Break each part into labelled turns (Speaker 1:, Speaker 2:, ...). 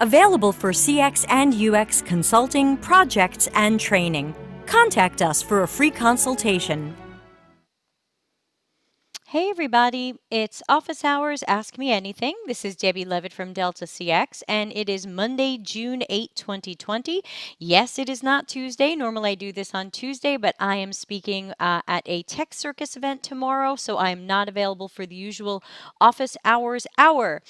Speaker 1: Available for CX and UX consulting, projects, and training. Contact us for a free consultation.
Speaker 2: Hey everybody, it's Office Hours Ask Me Anything. This is Debbie Levitt from Delta CX, and it is Monday, June 8, 2020. Yes, it is not Tuesday. Normally I do this on Tuesday, but I am speaking at a Tech Circus event tomorrow, so I am not available for the usual Office Hours hour.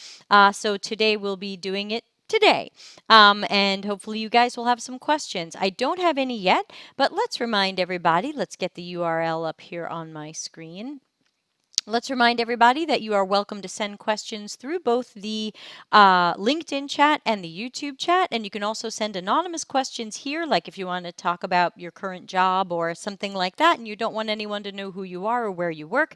Speaker 2: So today we'll be doing it today. And hopefully you guys will have some questions. I don't have any yet, but let's remind everybody. Let's get the URL up here on my screen. Let's remind everybody that you are welcome to send questions through both the LinkedIn chat and the YouTube chat. And you can also send anonymous questions here, like if you want to talk about your current job or something like that, and you don't want anyone to know who you are or where you work.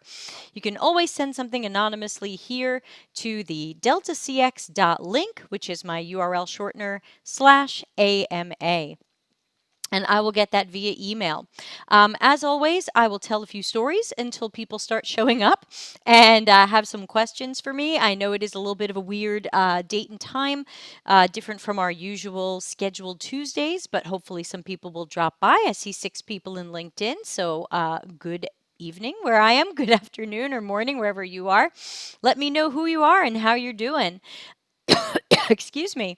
Speaker 2: You can always send something anonymously here to the deltacx.link, which is my URL shortener, /AMA. And I will get that via email. As always, I will tell a few stories until people start showing up and have some questions for me. I know it is a little bit of a weird date and time, different from our usual scheduled Tuesdays, but hopefully some people will drop by. I see 6 people in LinkedIn, so good evening where I am, good afternoon or morning, wherever you are. Let me know who you are and how you're doing. Excuse me.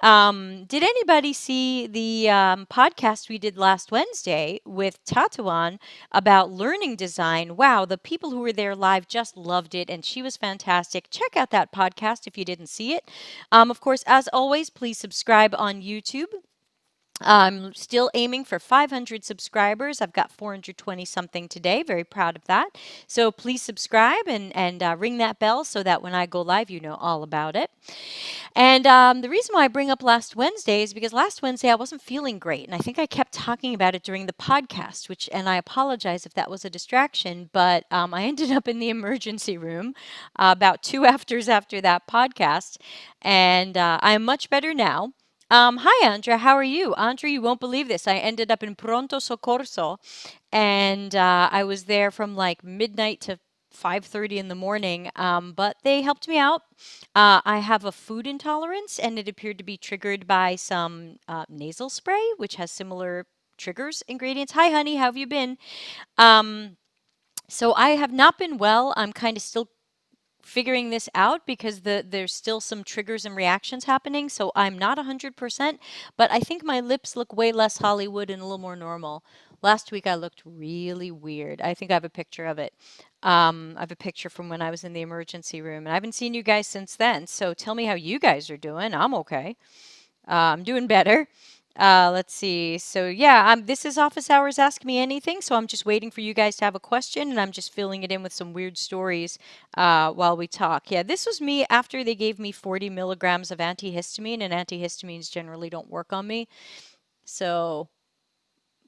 Speaker 2: Did anybody see the podcast we did last Wednesday with Tatuan about learning design? Wow, the people who were there live just loved it, and she was fantastic. Check out that podcast if you didn't see it. Of course, as always, please subscribe on YouTube. I'm still aiming for 500 subscribers. I've got 420 something today. Very proud of that. So please subscribe and ring that bell so that when I go live, you know all about it. And the reason why I bring up last Wednesday is because last Wednesday I wasn't feeling great, and I think I kept talking about it during the podcast, and I apologize if that was a distraction, but I ended up in the emergency room about 2 afters after that podcast, and I'm much better now. Hi, Andrea. How are you? Andrea, you won't believe this. I ended up in Pronto Soccorso, and I was there from like midnight to 5:30 in the morning, but they helped me out. I have a food intolerance, and it appeared to be triggered by some nasal spray, which has similar triggers ingredients. Hi, honey. How have you been? Um, so I have not been well. I'm kind of still figuring this out because there's still some triggers and reactions happening. So I'm not 100%, but I think my lips look way less Hollywood and a little more normal. Last week I looked really weird. I think I have a picture of it. I have a picture from when I was in the emergency room, and I haven't seen you guys since then. So tell me how you guys are doing. I'm okay. I'm doing better. Let's see. So yeah, this is Office Hours Ask Me Anything. So I'm just waiting for you guys to have a question, and I'm just filling it in with some weird stories while we talk. Yeah, this was me after they gave me 40 milligrams of antihistamine, and antihistamines generally don't work on me. So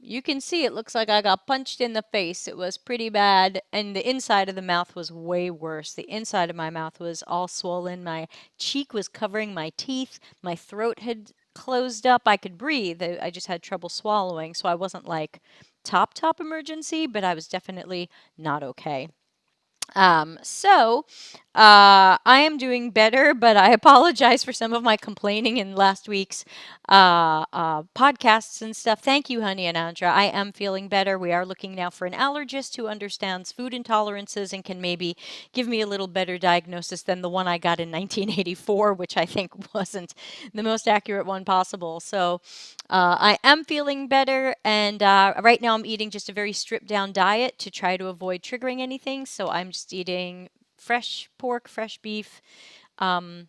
Speaker 2: you can see it looks like I got punched in the face. It was pretty bad, and the inside of the mouth was way worse. The inside of my mouth was all swollen. My cheek was covering my teeth. My throat had closed up. I could breathe. I just had trouble swallowing, so I wasn't like top emergency, but I was definitely not okay. I am doing better, but I apologize for some of my complaining in last week's podcasts and stuff. Thank you, honey and Andra. I am feeling better. We are looking now for an allergist who understands food intolerances and can maybe give me a little better diagnosis than the one I got in 1984, which I think wasn't the most accurate one possible. So I am feeling better, and right now I'm eating just a very stripped down diet to try to avoid triggering anything. So I'm just eating fresh pork, fresh beef, brown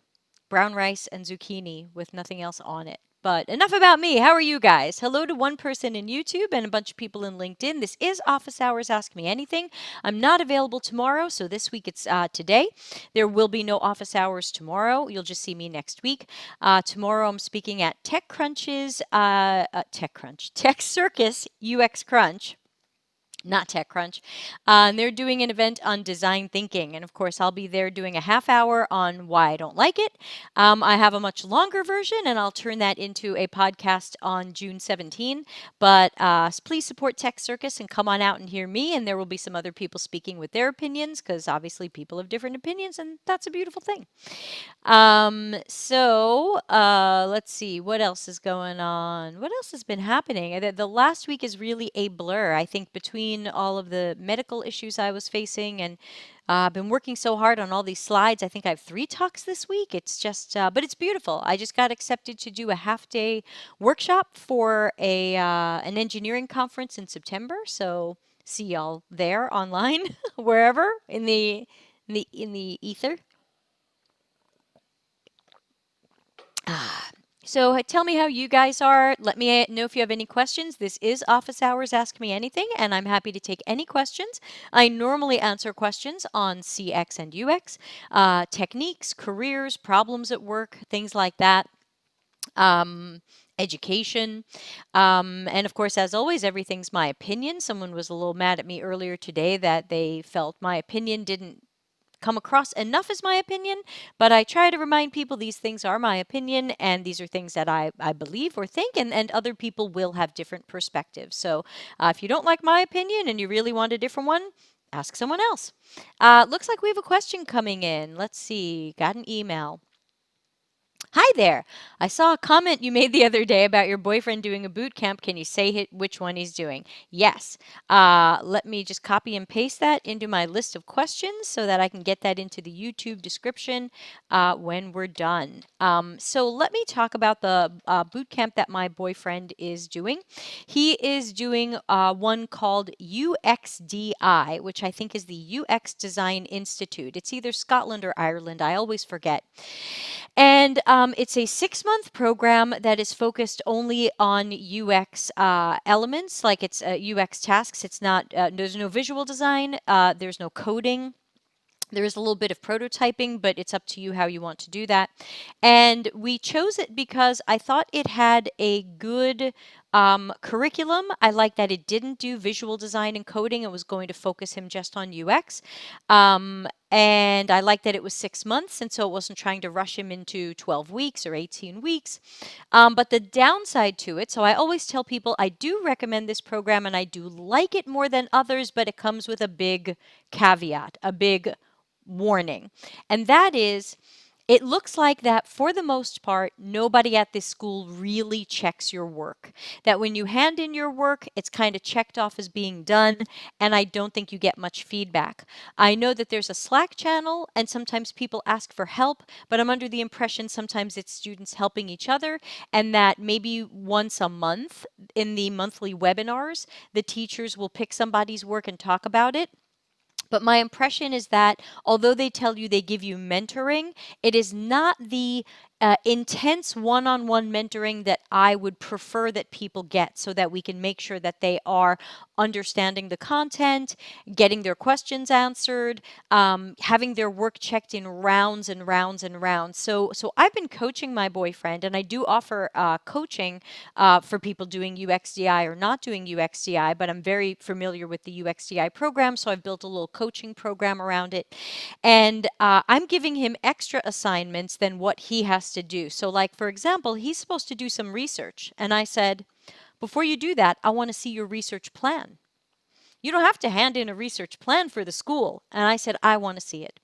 Speaker 2: rice, and zucchini with nothing else on it. But enough about me. How are you guys? Hello to one person in YouTube and a bunch of people in LinkedIn. This is Office Hours Ask Me Anything. I'm not available tomorrow, so this week it's today. There will be no office hours tomorrow. You'll just see me next week. Tomorrow I'm speaking at Tech Circus UX Crunch. not TechCrunch. And they're doing an event on design thinking. And of course, I'll be there doing a half hour on why I don't like it. I have a much longer version, and I'll turn that into a podcast on June 17. But please support Tech Circus and come on out and hear me. And there will be some other people speaking with their opinions, because obviously people have different opinions, and that's a beautiful thing. Let's see what else is going on. What else has been happening? The last week is really a blur. I think between all of the medical issues I was facing and I've been working so hard on all these slides. I think I have 3 talks this week. It's just, but it's beautiful. I just got accepted to do a half-day workshop for a an engineering conference in September. So see y'all there online, wherever in the ether. So tell me how you guys are. Let me know if you have any questions. This is Office Hours Ask Me Anything, and I'm happy to take any questions. I normally answer questions on CX and UX, techniques, careers, problems at work, things like that. Education. And of course, as always, everything's my opinion. Someone was a little mad at me earlier today that they felt my opinion didn't come across enough as my opinion, but I try to remind people these things are my opinion and these are things that I believe or think, and other people will have different perspectives. So if you don't like my opinion and you really want a different one, ask someone else. Looks like we have a question coming in. Let's see. Got an email. Hi there. I saw a comment you made the other day about your boyfriend doing a boot camp. Can you say which one he's doing? Yes. Let me just copy and paste that into my list of questions so that I can get that into the YouTube description when we're done. So let me talk about the boot camp that my boyfriend is doing. He is doing one called UXDI, which I think is the UX Design Institute. It's either Scotland or Ireland. I always forget. And it's a 6-month program that is focused only on UX elements, like it's UX tasks. It's not, there's no visual design, there's no coding. There is a little bit of prototyping, but it's up to you how you want to do that. And we chose it because I thought it had a good curriculum. I like that it didn't do visual design and coding. It was going to focus him just on UX. And I like that it was 6 months, and so it wasn't trying to rush him into 12 weeks or 18 weeks. But the downside to it, so I always tell people I do recommend this program and I do like it more than others, but it comes with a big caveat, a big warning. And that is, it looks like that for the most part, nobody at this school really checks your work. That when you hand in your work, it's kind of checked off as being done, and I don't think you get much feedback. I know that there's a Slack channel, and sometimes people ask for help, but I'm under the impression sometimes it's students helping each other, and that maybe once a month in the monthly webinars, the teachers will pick somebody's work and talk about it. But my impression is that although they tell you they give you mentoring, it is not the intense one-on-one mentoring that I would prefer that people get, so that we can make sure that they are understanding the content, getting their questions answered, having their work checked in rounds and rounds and rounds. So I've been coaching my boyfriend, and I do offer coaching for people doing UXDI or not doing UXDI, but I'm very familiar with the UXDI program, so I've built a little coaching program around it. And I'm giving him extra assignments than what he has to do. So like, for example, he's supposed to do some research. And I said, before you do that, I want to see your research plan. You don't have to hand in a research plan for the school. And I said, I want to see it.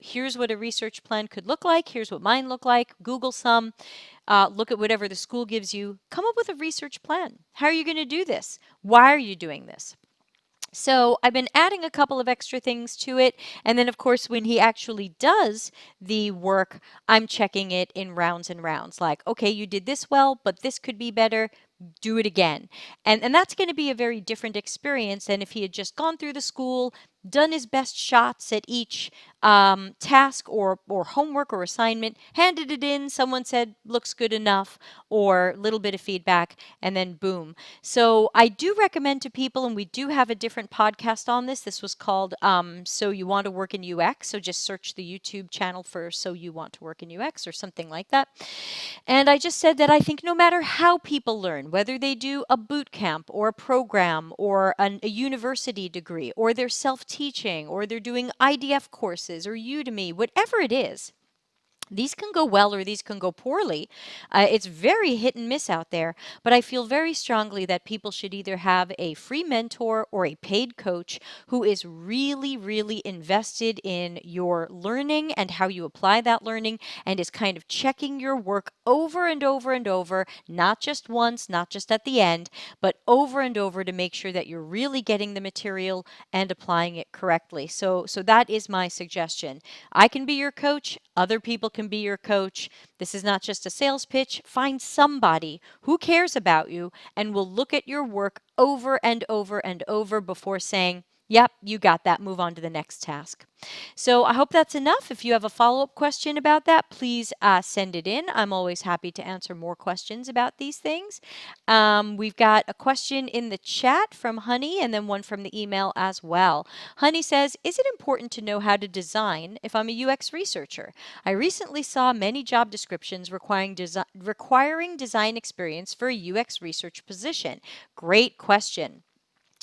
Speaker 2: Here's what a research plan could look like. Here's what mine look like. Google some. Look at whatever the school gives you. Come up with a research plan. How are you going to do this? Why are you doing this? So I've been adding a couple of extra things to it. And then, of course, when he actually does the work, I'm checking it in rounds and rounds. Like, okay, you did this well, but this could be better. Do it again. And that's going to be a very different experience than if he had just gone through the school, done his best shots at each task or homework or assignment, handed it in, someone said, looks good enough, or a little bit of feedback, and then boom. So I do recommend to people, and we do have a different podcast on this. This was called So You Want to Work in UX. So just search the YouTube channel for So You Want to Work in UX or something like that. And I just said that I think no matter how people learn, whether they do a boot camp or a program or a university degree, or they're self-teaching, or they're doing IDF courses or Udemy, whatever it is. These can go well or these can go poorly. It's very hit and miss out there, but I feel very strongly that people should either have a free mentor or a paid coach who is really, really invested in your learning and how you apply that learning, and is kind of checking your work over and over and over, not just once, not just at the end, but over and over, to make sure that you're really getting the material and applying it correctly. So that is my suggestion. I can be your coach. Other people can be your coach. This is not just a sales pitch. Find somebody who cares about you and will look at your work over and over and over before saying, yep, you got that. Move on to the next task. So I hope that's enough. If you have a follow-up question about that, please send it in. I'm always happy to answer more questions about these things. We've got a question in the chat from Honey, and then one from the email as well. Honey says, is it important to know how to design if I'm a UX researcher? I recently saw many job descriptions requiring design experience for a UX research position. Great question.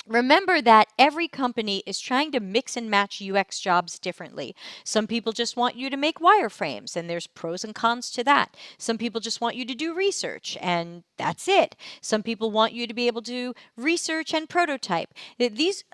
Speaker 2: Remember that every company is trying to mix and match UX jobs differently. Some people just want you to make wireframes, and there's pros and cons to that. Some people just want you to do research, and that's it. Some people want you to be able to research and prototype. These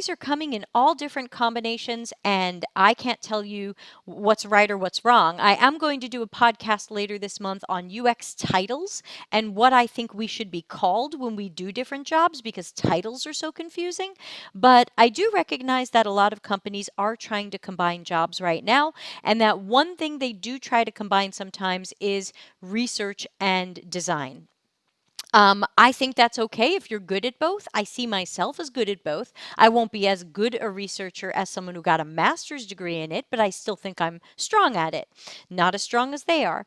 Speaker 2: are coming in all different combinations, and I can't tell you what's right or what's wrong. I am going to do a podcast later this month on UX titles and what I think we should be called when we do different jobs, because titles are so confusing. But I do recognize that a lot of companies are trying to combine jobs right now, and that one thing they do try to combine sometimes is research and design. I think that's okay if you're good at both. I see myself as good at both. I won't be as good a researcher as someone who got a master's degree in it, but I still think I'm strong at it. Not as strong as they are.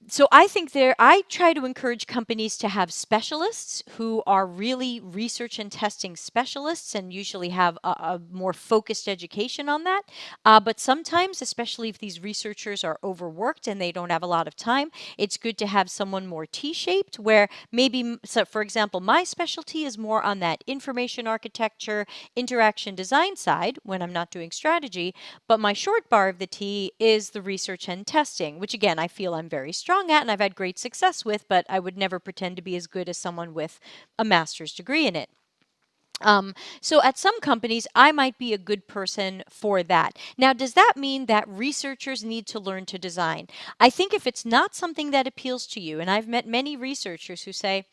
Speaker 2: So I think I try to encourage companies to have specialists who are really research and testing specialists, and usually have a more focused education on that. But sometimes, especially if these researchers are overworked and they don't have a lot of time, it's good to have someone more T-shaped, where maybe, so for example, my specialty is more on that information architecture, interaction design side when I'm not doing strategy, but my short bar of the T is the research and testing, which again, I feel I'm very strong at and I've had great success with, but I would never pretend to be as good as someone with a master's degree in it. So at some companies, I might be a good person for that. Now, does that mean that researchers need to learn to design? I think if it's not something that appeals to you, and I've met many researchers who say,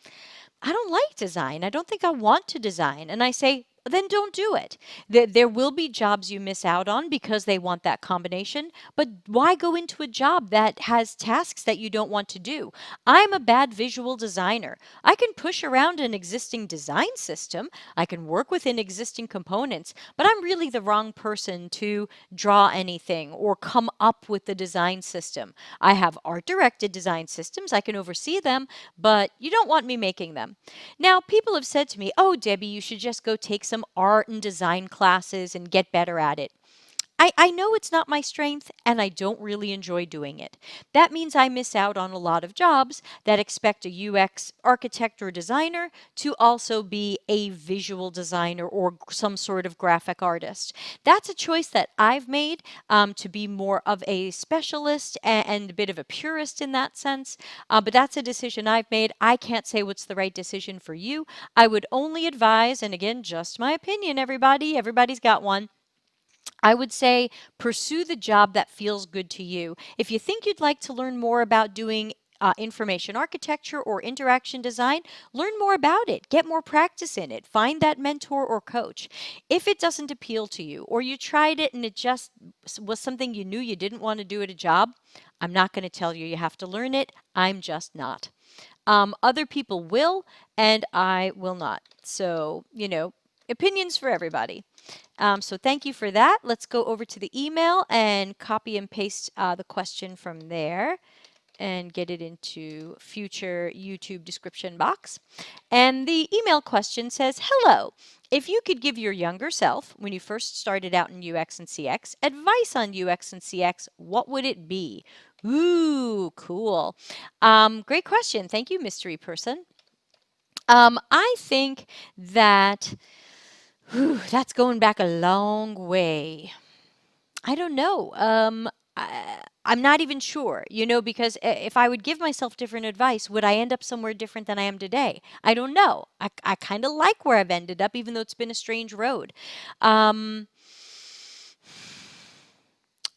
Speaker 2: I don't like design. I don't think I want to design. And I say, then don't do it. There will be jobs you miss out on because they want that combination, but why go into a job that has tasks that you don't want to do? I'm a bad visual designer. I can push around an existing design system. I can work within existing components, but I'm really the wrong person to draw anything or come up with the design system. I have art-directed design systems. I can oversee them, but you don't want me making them. Now, people have said to me, oh, Debbie, you should just go take some art and design classes and get better at it. I know it's not my strength, and I don't really enjoy doing it. That means I miss out on a lot of jobs that expect a UX architect or designer to also be a visual designer or some sort of graphic artist. That's a choice that I've made, to be more of a specialist and a bit of a purist in that sense. But that's a decision I've made. I can't say what's the right decision for you. I would only advise, and again, just my opinion, everybody, everybody's got one. I would say pursue the job that feels good to you. If you think you'd like to learn more about doing information architecture or interaction design, learn more about it. Get more practice in it. Find that mentor or coach. If it doesn't appeal to you, or you tried it and it just was something you knew you didn't want to do at a job, I'm not going to tell you you have to learn it. I'm just not. Other people will, and I will not. So, opinions for everybody. So thank you for that. Let's go over to the email and copy and paste the question from there. and get it into future YouTube description box. And the email question says, hello. If you could give your younger self, when you first started out in UX and CX, advice on UX and CX, what would it be? Ooh, cool. Great question. Thank you, mystery person. I think that that's going back a long way. I don't know. I'm not even sure, because if I would give myself different advice, would I end up somewhere different than I am today? I don't know. I kind of like where I've ended up, even though it's been a strange road. Um,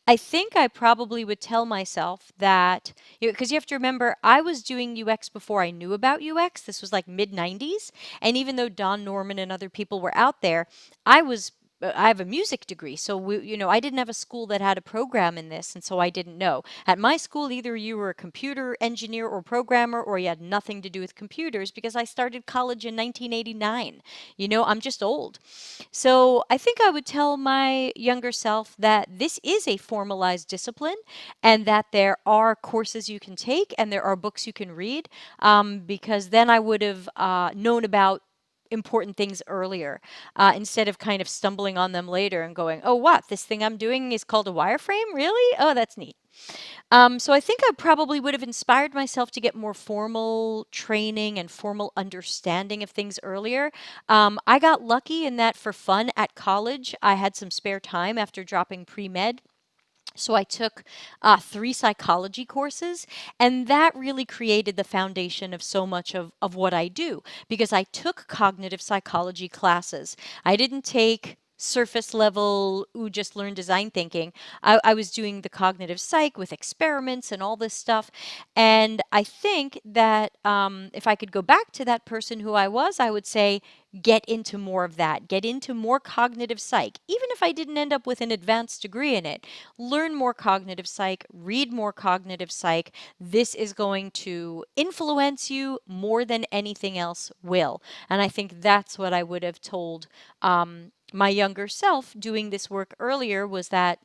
Speaker 2: I think I probably would tell myself that, because you have to remember, I was doing UX before I knew about UX. This was like mid 90s. And even though Don Norman and other people were out there, I have a music degree. So, I didn't have a school that had a program in this. And so I didn't know. At my school, either you were a computer engineer or programmer, or you had nothing to do with computers because I started college in 1989. I'm just old. So I think I would tell my younger self that this is a formalized discipline and that there are courses you can take and there are books you can read, because then I would have known about important things earlier, instead of kind of stumbling on them later and going, oh, what? This thing I'm doing is called a wireframe? Really? Oh, that's neat. So I think I probably would have inspired myself to get more formal training and formal understanding of things earlier. I got lucky in that for fun at college, I had some spare time after dropping pre-med. So I took 3 psychology courses, and that really created the foundation of so much of what I do because I took cognitive psychology classes. I didn't take surface level, ooh, just learn design thinking. I was doing the cognitive psych with experiments and all this stuff. And I think that if I could go back to that person who I would say, get into more of that, get into more cognitive psych. Even if I didn't end up with an advanced degree in it, learn more cognitive psych, read more cognitive psych. This is going to influence you more than anything else will. And I think that's what I would have told my younger self doing this work earlier, was that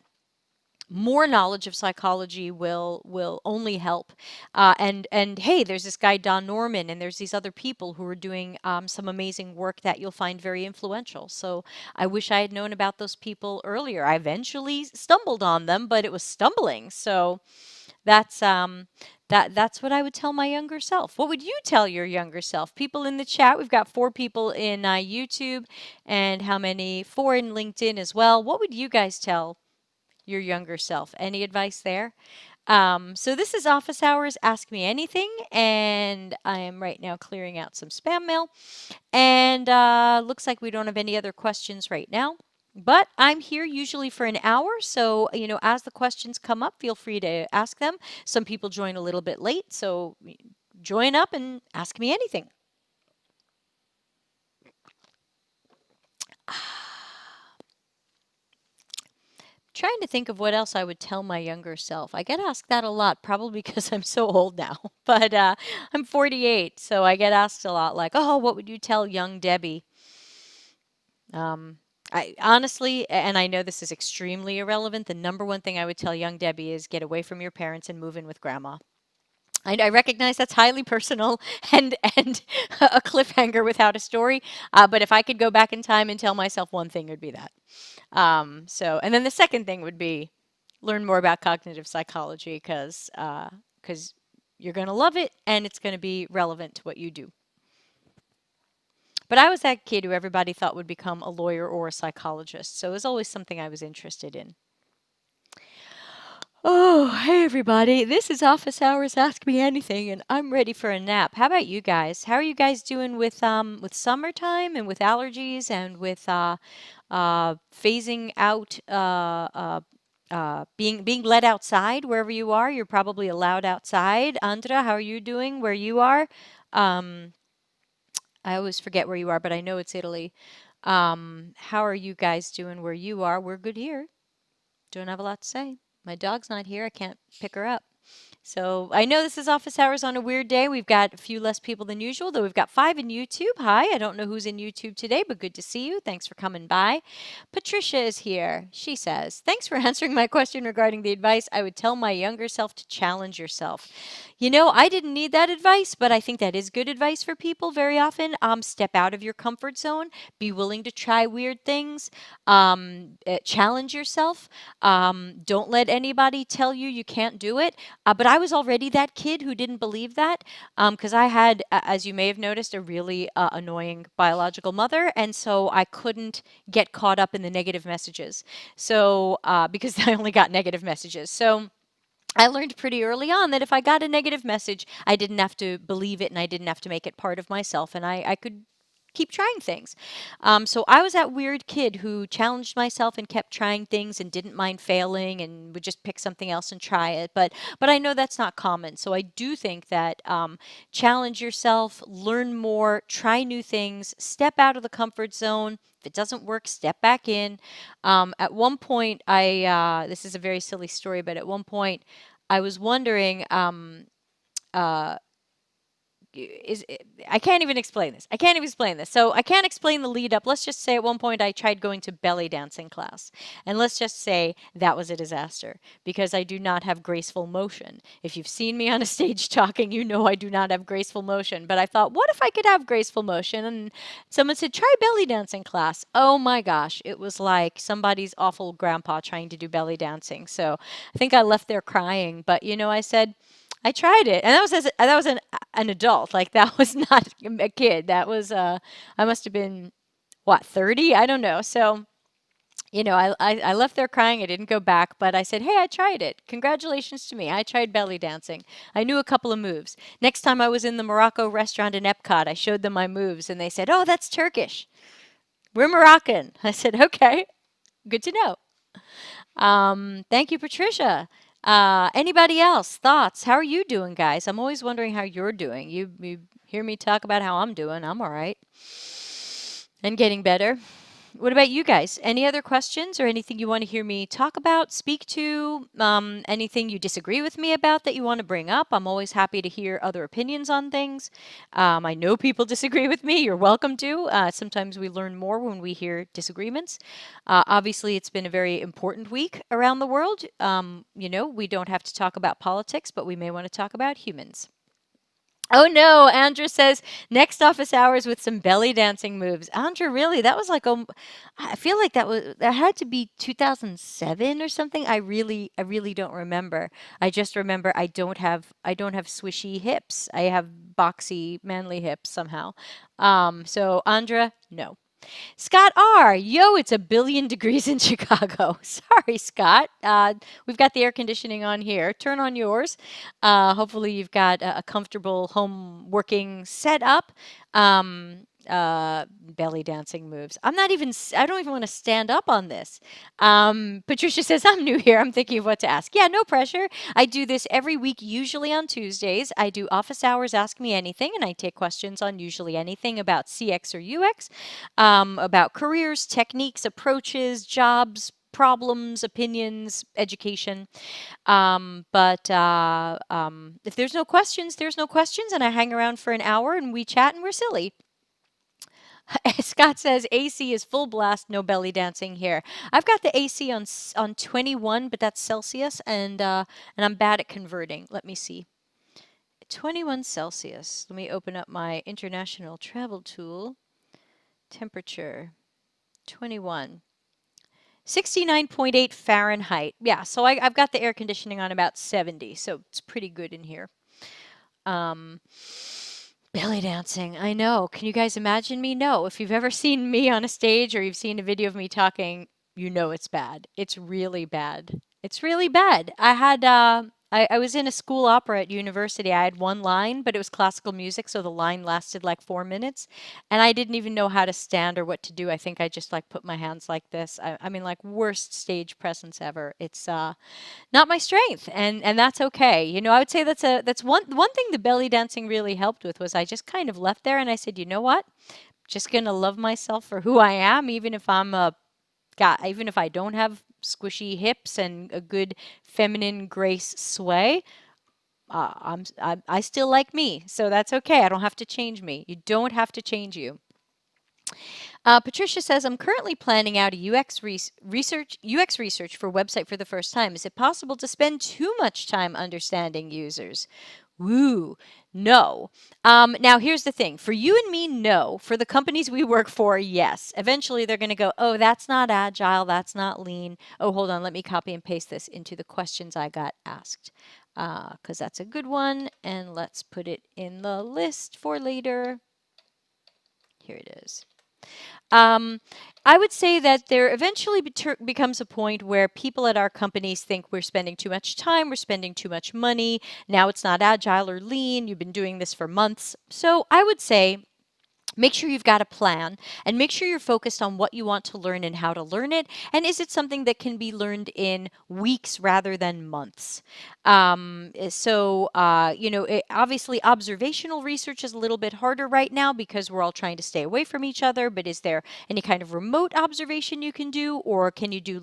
Speaker 2: more knowledge of psychology will only help. And hey, there's this guy Don Norman, and there's these other people who are doing some amazing work that you'll find very influential. So I wish I had known about those people earlier. I eventually stumbled on them, but it was stumbling. So that's what I would tell my younger self. What would you tell your younger self? People in the chat, we've got 4 people in YouTube, and how many? 4 in LinkedIn as well. What would you guys tell your younger self? Any advice there? So this is Office Hours Ask Me Anything, and I am right now clearing out some spam mail. And looks like we don't have any other questions right now. But I'm here usually for an hour, so as the questions come up, feel free to ask them. Some people join a little bit late, so join up and ask me anything. Trying to think of what else I would tell my younger self. I get asked that a lot, probably because I'm so old now. But I'm 48, so I get asked a lot, like, "Oh, what would you tell young Debbie?" I honestly, and I know this is extremely irrelevant, the number one thing I would tell young Debbie is get away from your parents and move in with grandma. I recognize that's highly personal and a cliffhanger without a story. But if I could go back in time and tell myself one thing, it would be that. And then the second thing would be learn more about cognitive psychology because you're going to love it and it's going to be relevant to what you do. But I was that kid who everybody thought would become a lawyer or a psychologist, so it was always something I was interested in. Oh, hey everybody. This is Office Hours Ask Me Anything, and I'm ready for a nap. How about you guys? How are you guys doing with summertime and with allergies and with phasing out being let outside wherever you are? You're probably allowed outside. Andra, how are you doing where you are? Um, I always forget where you are, but I know it's Italy. How are you guys doing where you are? We're good here. Don't have a lot to say. My dog's not here. I can't pick her up. So I know this is office hours on a weird day. We've got a few less people than usual, though we've got 5 in YouTube. Hi, I don't know who's in YouTube today, but good to see you. Thanks for coming by. Patricia is here. She says, thanks for answering my question regarding the advice I would tell my younger self to challenge yourself. You know, I didn't need that advice, but I think that is good advice for people very often. Step out of your comfort zone, be willing to try weird things, challenge yourself. Don't let anybody tell you you can't do it. But I was already that kid who didn't believe that because I had, as you may have noticed, a really annoying biological mother. And so I couldn't get caught up in the negative messages. So, because I only got negative messages. So, I learned pretty early on that if I got a negative message, I didn't have to believe it and I didn't have to make it part of myself. And I could keep trying things. So I was that weird kid who challenged myself and kept trying things and didn't mind failing and would just pick something else and try it. But I know that's not common. So I do think that challenge yourself, learn more, try new things, step out of the comfort zone. If it doesn't work, step back in. At one point, this is a very silly story, but at one point, I was wondering, uh, is I can't even explain this. I can't even explain this. So I can't explain the lead up. Let's just say at one point I tried going to belly dancing class. And let's just say that was a disaster because I do not have graceful motion. If you've seen me on a stage talking, you know I do not have graceful motion. But I thought, what if I could have graceful motion? And someone said, try belly dancing class. Oh my gosh, it was like somebody's awful grandpa trying to do belly dancing. So I think I left there crying. But you know, I said, I tried it, and that was an adult. Like that was not a kid. That was I must have been what 30? I don't know. So you know, I left there crying. I didn't go back, but I said, hey, I tried it. Congratulations to me. I tried belly dancing. I knew a couple of moves. Next time I was in the Morocco restaurant in Epcot, I showed them my moves, and they said, oh, that's Turkish. We're Moroccan. I said, okay, good to know. Thank you, Patricia. Anybody else? Thoughts? How are you doing, guys? I'm always wondering how you're doing. You hear me talk about how I'm doing. I'm all right. And getting better. What about you guys? Any other questions or anything you want to hear me talk about, speak to? Anything you disagree with me about that you want to bring up? I'm always happy to hear other opinions on things. I know people disagree with me. You're welcome to. Sometimes we learn more when we hear disagreements. Obviously, it's been a very important week around the world. You know, we don't have to talk about politics, but we may want to talk about humans. Oh no, Andrew says next office hours with some belly dancing moves. Andrew, really? That was like I feel like that had to be 2007 or something. I really don't remember. I just remember I don't have swishy hips. I have boxy manly hips somehow. So Andra, no. Scott R. Yo, it's a billion degrees in Chicago. Sorry, Scott. We've got the air conditioning on here. Turn on yours. Hopefully, you've got a comfortable home working setup. Belly dancing moves. I don't even want to stand up on this. Patricia says, I'm new here. I'm thinking of what to ask. Yeah, no pressure. I do this every week, usually on Tuesdays. I do office hours, ask me anything, and I take questions on usually anything about CX or UX, about careers, techniques, approaches, jobs, problems, opinions, education. But if there's no questions, there's no questions, and I hang around for an hour and we chat and we're silly. Scott says AC is full blast, no belly dancing here. I've got the AC on 21, but that's Celsius, and I'm bad at converting. Let me see. 21 Celsius. Let me open up my international travel tool. Temperature 21. 69.8 Fahrenheit. Yeah, so I've got the air conditioning on about 70, so it's pretty good in here. Um, Belly dancing. I know. Can you guys imagine me? No. If you've ever seen me on a stage or you've seen a video of me talking, you know it's bad. It's really bad. It's really bad. I was in a school opera at university. I had one line, but it was classical music, so the line lasted like 4 minutes. And I didn't even know how to stand or what to do. I think I just like put my hands like this. I mean, like worst stage presence ever. It's not my strength, and that's okay. You know, I would say that's one thing the belly dancing really helped with was I just kind of left there and I said, you know what? Just gonna love myself for who I am, even if even if I don't have squishy hips and a good feminine grace sway. I still like me, so that's okay. I don't have to change me. You don't have to change you. Patricia says, I'm currently planning out a UX research for a website for the first time. Is it possible to spend too much time understanding users? Woo, no. Now, here's the thing. For you and me, no. For the companies we work for, yes. Eventually, they're going to go, oh, that's not agile. That's not lean. Oh, hold on. Let me copy and paste this into the questions I got asked because that's a good one. And let's put it in the list for later. Here it is. I would say that there eventually becomes a point where people at our companies think we're spending too much time, we're spending too much money. Now it's not agile or lean. You've been doing this for months. So I would say make sure you've got a plan and make sure you're focused on what you want to learn and how to learn it. And is it something that can be learned in weeks rather than months? Obviously, observational research is a little bit harder right now because we're all trying to stay away from each other. But is there any kind of remote observation you can do? Or can you do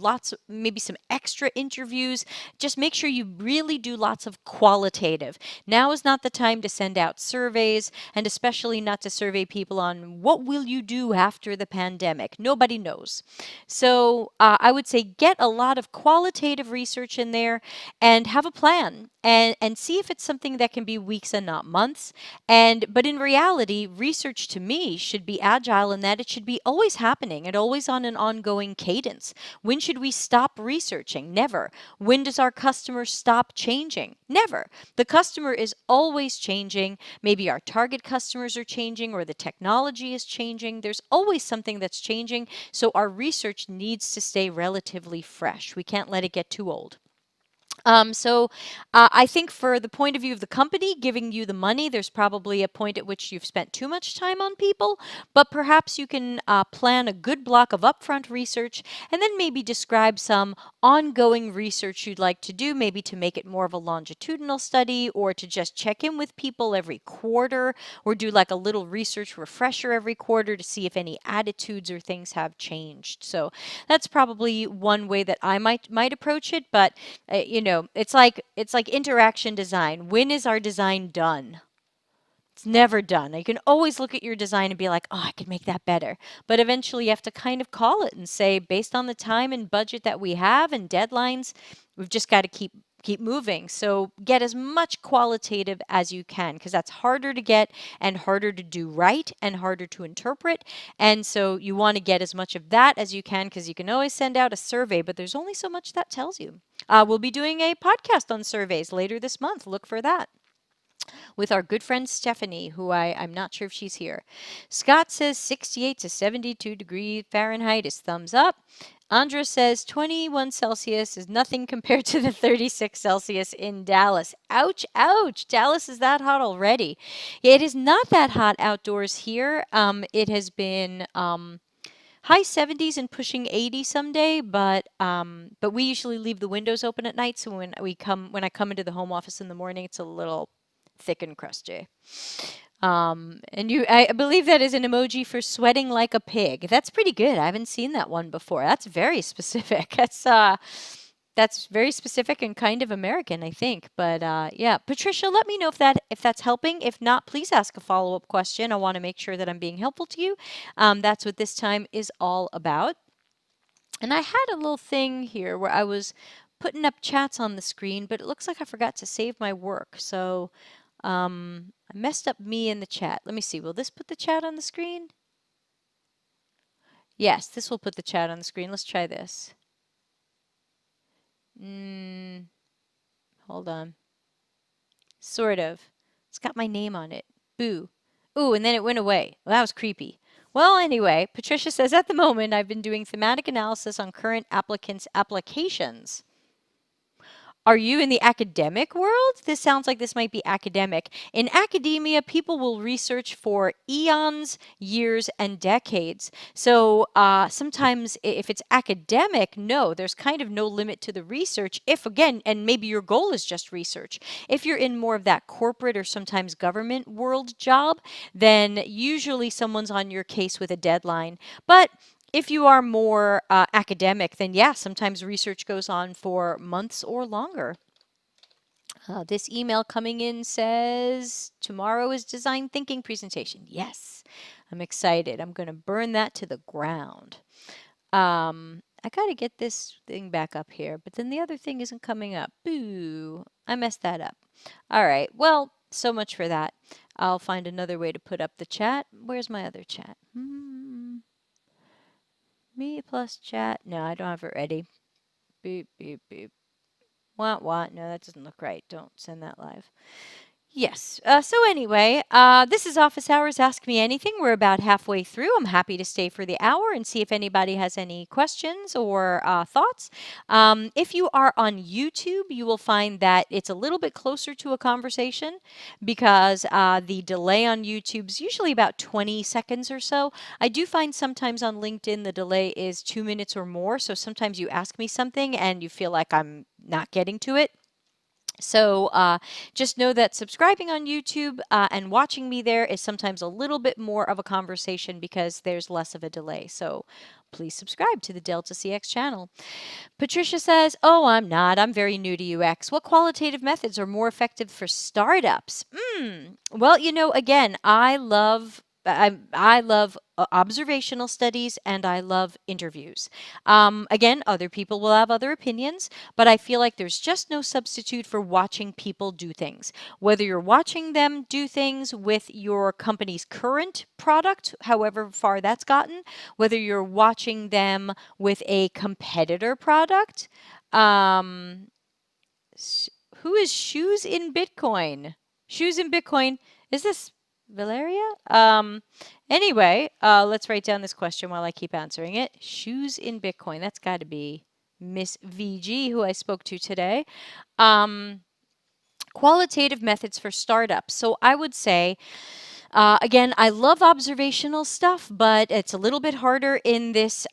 Speaker 2: maybe some extra interviews? Just make sure you really do lots of qualitative. Now is not the time to send out surveys, and especially not to survey people on what will you do after the pandemic. Nobody knows. So I would say get a lot of qualitative research in there and have a plan and see if it's something that can be weeks and not months. But in reality, research to me should be agile in that it should be always happening and always on an ongoing cadence. When should we stop researching? Never. When does our customer stop changing? Never. The customer is always changing. Maybe our target customers are changing or the technology is changing. There's always something that's changing. So our research needs to stay relatively fresh. We can't let it get too old. I think for the point of view of the company giving you the money, there's probably a point at which you've spent too much time on people, but perhaps you can plan a good block of upfront research and then maybe describe some ongoing research you'd like to do, maybe to make it more of a longitudinal study or to just check in with people every quarter or do like a little research refresher every quarter to see if any attitudes or things have changed. So that's probably one way that I might approach it, but it's like interaction design. When is our design done? It's never done. You can always look at your design and be like, oh, I could make that better. But eventually you have to kind of call it and say, based on the time and budget that we have and deadlines, we've just got to keep moving. So get as much qualitative as you can because that's harder to get and harder to do right and harder to interpret. And so you want to get as much of that as you can because you can always send out a survey, but there's only so much that tells you. We'll be doing a podcast on surveys later this month. Look for that with our good friend Stephanie, who I'm not sure if she's here. Scott says 68 to 72 degrees Fahrenheit is thumbs up. Andra says 21 Celsius is nothing compared to the 36 Celsius in Dallas. Ouch, ouch. Dallas is that hot already. It is not that hot outdoors here. It has been high 70s and pushing 80 someday, but we usually leave the windows open at night, so when I come into the home office in the morning, it's a little thick and crusty. I believe that is an emoji for sweating like a pig. That's pretty good. I haven't seen that one before. That's very specific. That's very specific and kind of American, I think. But yeah, Patricia, let me know if that's helping. If not, please ask a follow-up question. I want to make sure that I'm being helpful to you. That's what this time is all about. And I had a little thing here where I was putting up chats on the screen, but it looks like I forgot to save my work. So I messed up me in the chat. Let me see. Will this put the chat on the screen? Yes, this will put the chat on the screen. Let's try this. Hold on. Sort of. It's got my name on it. Boo. Ooh, and then it went away. Well, that was creepy. Well, anyway, Patricia says, at the moment, I've been doing thematic analysis on current applicants' applications. Are you in the academic world? This sounds like this might be academic. In academia, people will research for eons, years, and decades. So sometimes if it's academic, no, there's kind of no limit to the research. If, again, and maybe your goal is just research. If you're in more of that corporate or sometimes government world job, then usually someone's on your case with a deadline. But if you are more academic, then yeah, sometimes research goes on for months or longer. This email coming in says tomorrow is design thinking presentation. Yes, I'm excited. I'm going to burn that to the ground. I got to get this thing back up here, but then the other thing isn't coming up. Boo, I messed that up. All right, well, so much for that. I'll find another way to put up the chat. Where's my other chat? Me plus chat. No, I don't have it ready. Beep, beep, beep. What? No, that doesn't look right. Don't send that live. Yes. So anyway, this is Office Hours Ask Me Anything. We're about halfway through. I'm happy to stay for the hour and see if anybody has any questions or thoughts. If you are on YouTube, you will find that it's a little bit closer to a conversation because the delay on YouTube is usually about 20 seconds or so. I do find sometimes on LinkedIn the delay is 2 minutes or more. So sometimes you ask me something and you feel like I'm not getting to it. So just know that subscribing on YouTube and watching me there is sometimes a little bit more of a conversation because there's less of a delay. So please subscribe to the Delta CX channel. Patricia says, "Oh, I'm not. I'm very new to UX. What qualitative methods are more effective for startups?" Well, again, I love observational studies and I love interviews. Again, other people will have other opinions, but I feel like there's just no substitute for watching people do things. Whether you're watching them do things with your company's current product, however far that's gotten, whether you're watching them with a competitor product. Um, who is Shoes in Bitcoin? Shoes in Bitcoin. Is this Valeria? Anyway, let's write down this question while I keep answering it. Shoes in Bitcoin. That's got to be Miss VG, who I spoke to today. Qualitative methods for startups. So I would say, again, I love observational stuff, but it's a little bit harder in this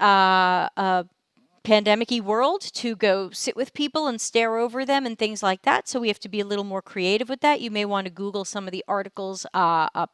Speaker 2: pandemic-y world to go sit with people and stare over them and things like that. So we have to be a little more creative with that. You may want to Google some of the articles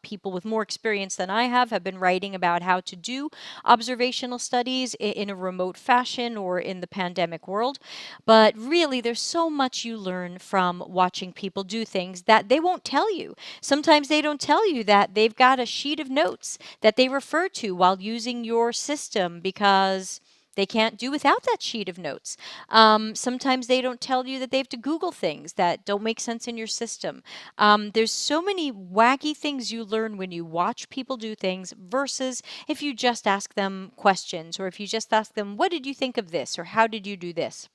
Speaker 2: people with more experience than I have been writing about how to do observational studies in a remote fashion or in the pandemic world. But really, there's so much you learn from watching people do things that they won't tell you. Sometimes they don't tell you that they've got a sheet of notes that they refer to while using your system because they can't do without that sheet of notes. Sometimes they don't tell you that they have to Google things that don't make sense in your system. There's so many wacky things you learn when you watch people do things versus if you just ask them questions or if you just ask them, what did you think of this? Or how did you do this?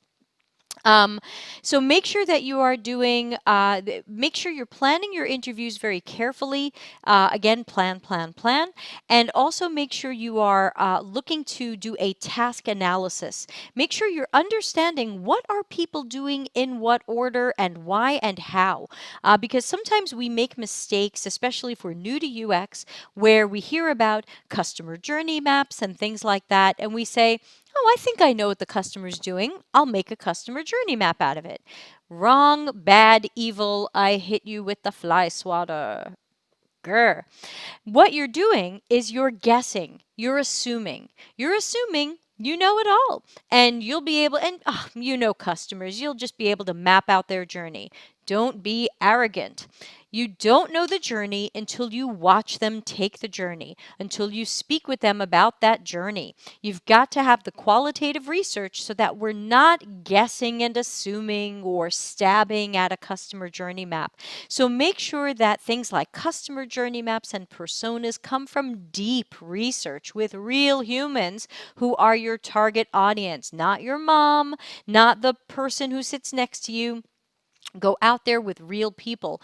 Speaker 2: So make sure that you are doing, make sure you're planning your interviews very carefully. Again, plan, plan, plan. And also make sure you are looking to do a task analysis. Make sure you're understanding what are people doing in what order and why and how. Because sometimes we make mistakes, especially if we're new to UX, where we hear about customer journey maps and things like that, and we say, oh, I think I know what the customer's doing. I'll make a customer journey map out of it. Wrong, bad, evil. I hit you with the fly swatter. Grr. What you're doing is you're guessing. You're assuming. You're assuming you know it all. And you'll be able, and customers, you'll just be able to map out their journey. Don't be arrogant. You don't know the journey until you watch them take the journey, until you speak with them about that journey. You've got to have the qualitative research so that we're not guessing and assuming or stabbing at a customer journey map. So make sure that things like customer journey maps and personas come from deep research with real humans who are your target audience, not your mom, not the person who sits next to you. Go out there with real people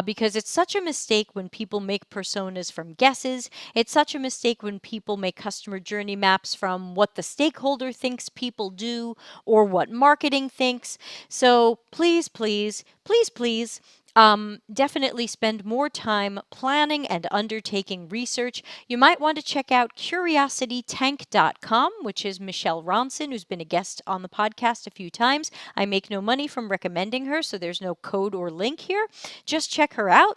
Speaker 2: because it's such a mistake when people make personas from guesses. It's such a mistake when people make customer journey maps from what the stakeholder thinks people do or what marketing thinks. So please, please, please, please, definitely spend more time planning and undertaking research. You might want to check out curiositytank.com, which is Michelle Ronson, who's been a guest on the podcast a few times. I make no money from recommending her, so there's no code or link here. Just check her out.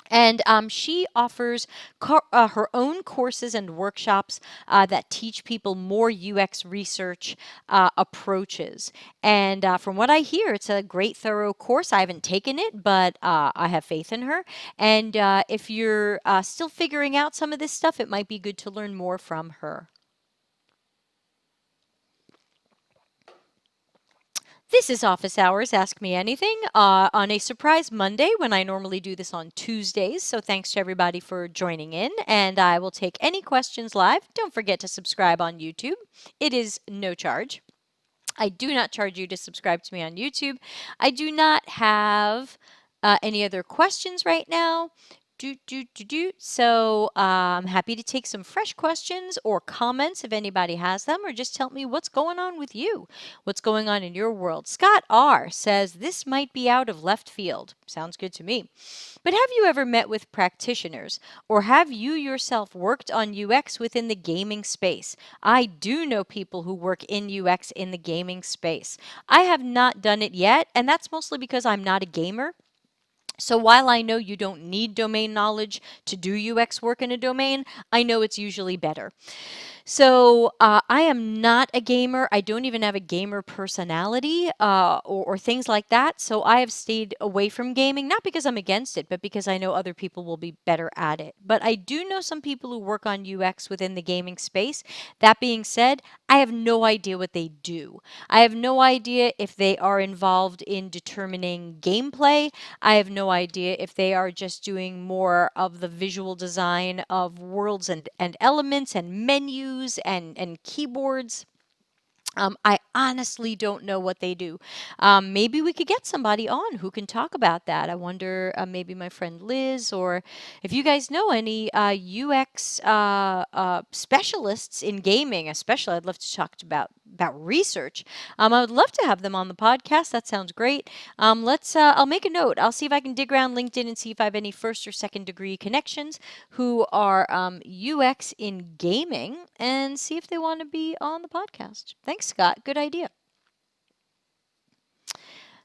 Speaker 2: And she offers her own courses and workshops that teach people more UX research approaches. And from what I hear, it's a great, thorough course. I haven't taken it, but I have faith in her. And if you're still figuring out some of this stuff, it might be good to learn more from her. This is Office Hours Ask Me Anything on a surprise Monday when I normally do this on Tuesdays. So thanks to everybody for joining in, and I will take any questions live. Don't forget to subscribe on YouTube. It is no charge. I do not charge you to subscribe to me on YouTube. I do not have any other questions right now. So I'm happy to take some fresh questions or comments if anybody has them, or just tell me what's going on with you, what's going on in your world. Scott R says this might be out of left field. Sounds good to me. But have you ever met with practitioners, or have you yourself worked on UX within the gaming space? I do know people who work in UX in the gaming space. I have not done it yet, and that's mostly because I'm not a gamer. So while I know you don't need domain knowledge to do UX work in a domain, I know it's usually better. So I am not a gamer. I don't even have a gamer personality or things like that. So I have stayed away from gaming, not because I'm against it, but because I know other people will be better at it. But I do know some people who work on UX within the gaming space. That being said, I have no idea what they do. I have no idea if they are involved in determining gameplay. I have no idea if they are just doing more of the visual design of worlds and elements and menus and keyboards. I honestly don't know what they do. Maybe we could get somebody on who can talk about that. I wonder, maybe my friend Liz, or if you guys know any UX specialists in gaming, especially. I'd love to talk about research. I would love to have them on the podcast. That sounds great. Let's. I'll make a note. I'll see if I can dig around LinkedIn and see if I have any first or second degree connections who are UX in gaming, and see if they want to be on the podcast. Thanks, Scott. Good idea.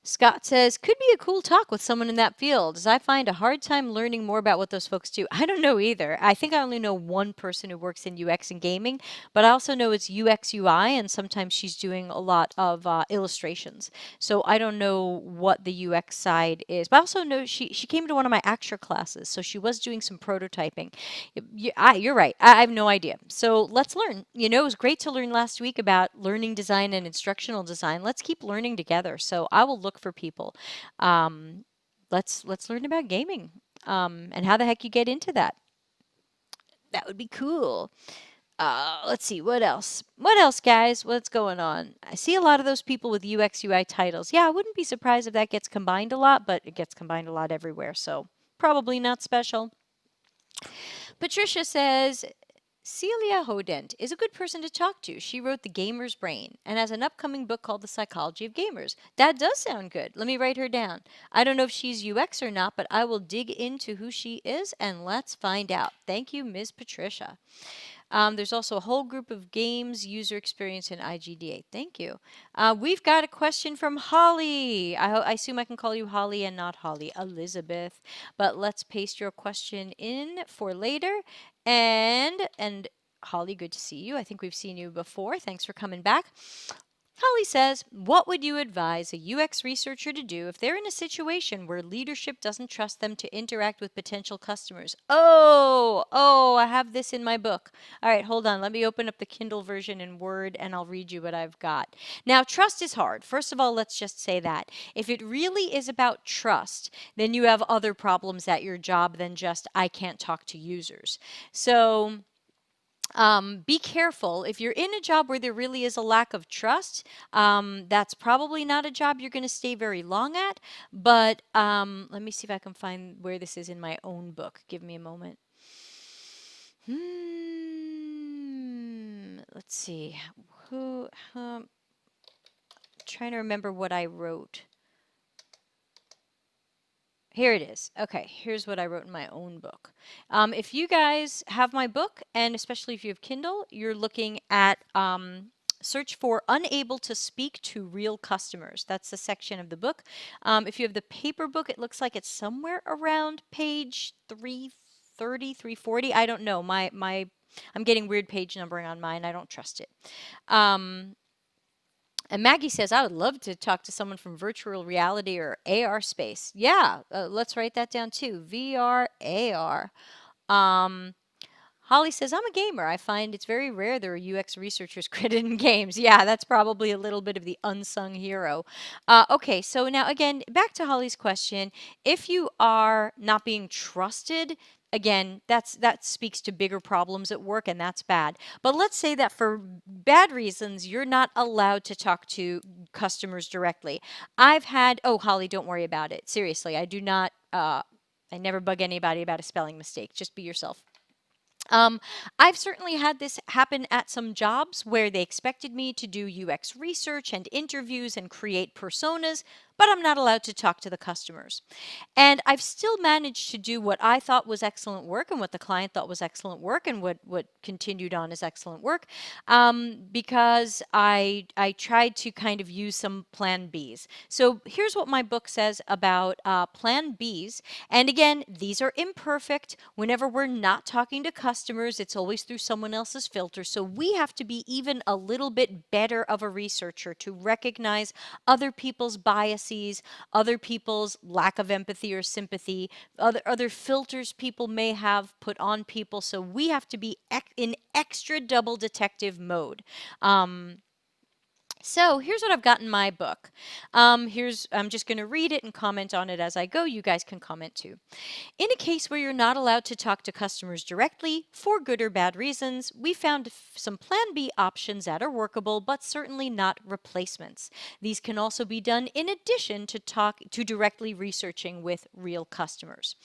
Speaker 2: Scott says, could be a cool talk with someone in that field, as I find a hard time learning more about what those folks do. I don't know either. I think I only know one person who works in UX and gaming, but I also know it's UX UI, and sometimes she's doing a lot of illustrations. So I don't know what the UX side is, but I also know she came to one of my extra classes, so she was doing some prototyping. You're right. I have no idea. So let's learn. It was great to learn last week about learning design and instructional design. Let's keep learning together. So I will look for people. Um, let's learn about gaming and how the heck you get into that. That would be cool. Let's see, what else? What else, guys? What's going on? I see a lot of those people with UX UI titles. Yeah, I wouldn't be surprised if that gets combined a lot, but it gets combined a lot everywhere, so probably not special. Patricia says, Celia Hodent is a good person to talk to. She wrote The Gamer's Brain and has an upcoming book called The Psychology of Gamers. That does sound good. Let me write her down. I don't know if she's UX or not, but I will dig into who she is and let's find out. Thank you, Ms. Patricia. There's also a whole group of games, user experience, and IGDA. Thank you. We've got a question from Holly. I assume I can call you Holly and not Holly Elizabeth. But let's paste your question in for later. And Holly, good to see you. I think we've seen you before. Thanks for coming back. Holly says, what would you advise a UX researcher to do if they're in a situation where leadership doesn't trust them to interact with potential customers? Oh, I have this in my book. All right, hold on. Let me open up the Kindle version in Word and I'll read you what I've got. Now, trust is hard. First of all, let's just say that. If it really is about trust, then you have other problems at your job than just, I can't talk to users. So, be careful. If you're in a job where there really is a lack of trust, that's probably not a job you're going to stay very long at. But let me see if I can find where this is in my own book. Give me a moment. Let's see. Trying to remember what I wrote. Here it is. Okay, here's what I wrote in my own book. If you guys have my book, and especially if you have Kindle, you're looking at Search for unable to speak to real customers. That's the section of the book. If you have the paper book, it looks like it's somewhere around page 330, 340. I don't know. I'm getting weird page numbering on mine. I don't trust it. And Maggie says, I would love to talk to someone from virtual reality or AR space. Yeah, let's write that down too. VR, AR. Holly says, I'm a gamer. I find it's very rare there are UX researchers credited in games. Yeah, that's probably a little bit of the unsung hero. Okay, so now again, back to Holly's question. If you are not being trusted, again, that speaks to bigger problems at work, and that's bad. But let's say that for bad reasons, you're not allowed to talk to customers directly. Oh, Holly, don't worry about it. Seriously, I do not, I never bug anybody about a spelling mistake. Just be yourself. I've certainly had this happen at some jobs where they expected me to do UX research and interviews and create personas, but I'm not allowed to talk to the customers. And I've still managed to do what I thought was excellent work and what the client thought was excellent work and what continued on as excellent work, because I tried to kind of use some plan Bs. So here's what my book says about plan Bs. And again, these are imperfect. Whenever we're not talking to customers, it's always through someone else's filter. So we have to be even a little bit better of a researcher to recognize other people's biases, other people's lack of empathy or sympathy, other filters people may have put on people. So we have to be in extra double detective mode. So here's what I've got in my book. I'm just going to read it and comment on it as I go. You guys can comment too. In a case where you're not allowed to talk to customers directly for good or bad reasons, we found some Plan B options that are workable, but certainly not replacements. These can also be done in addition to directly researching with real customers.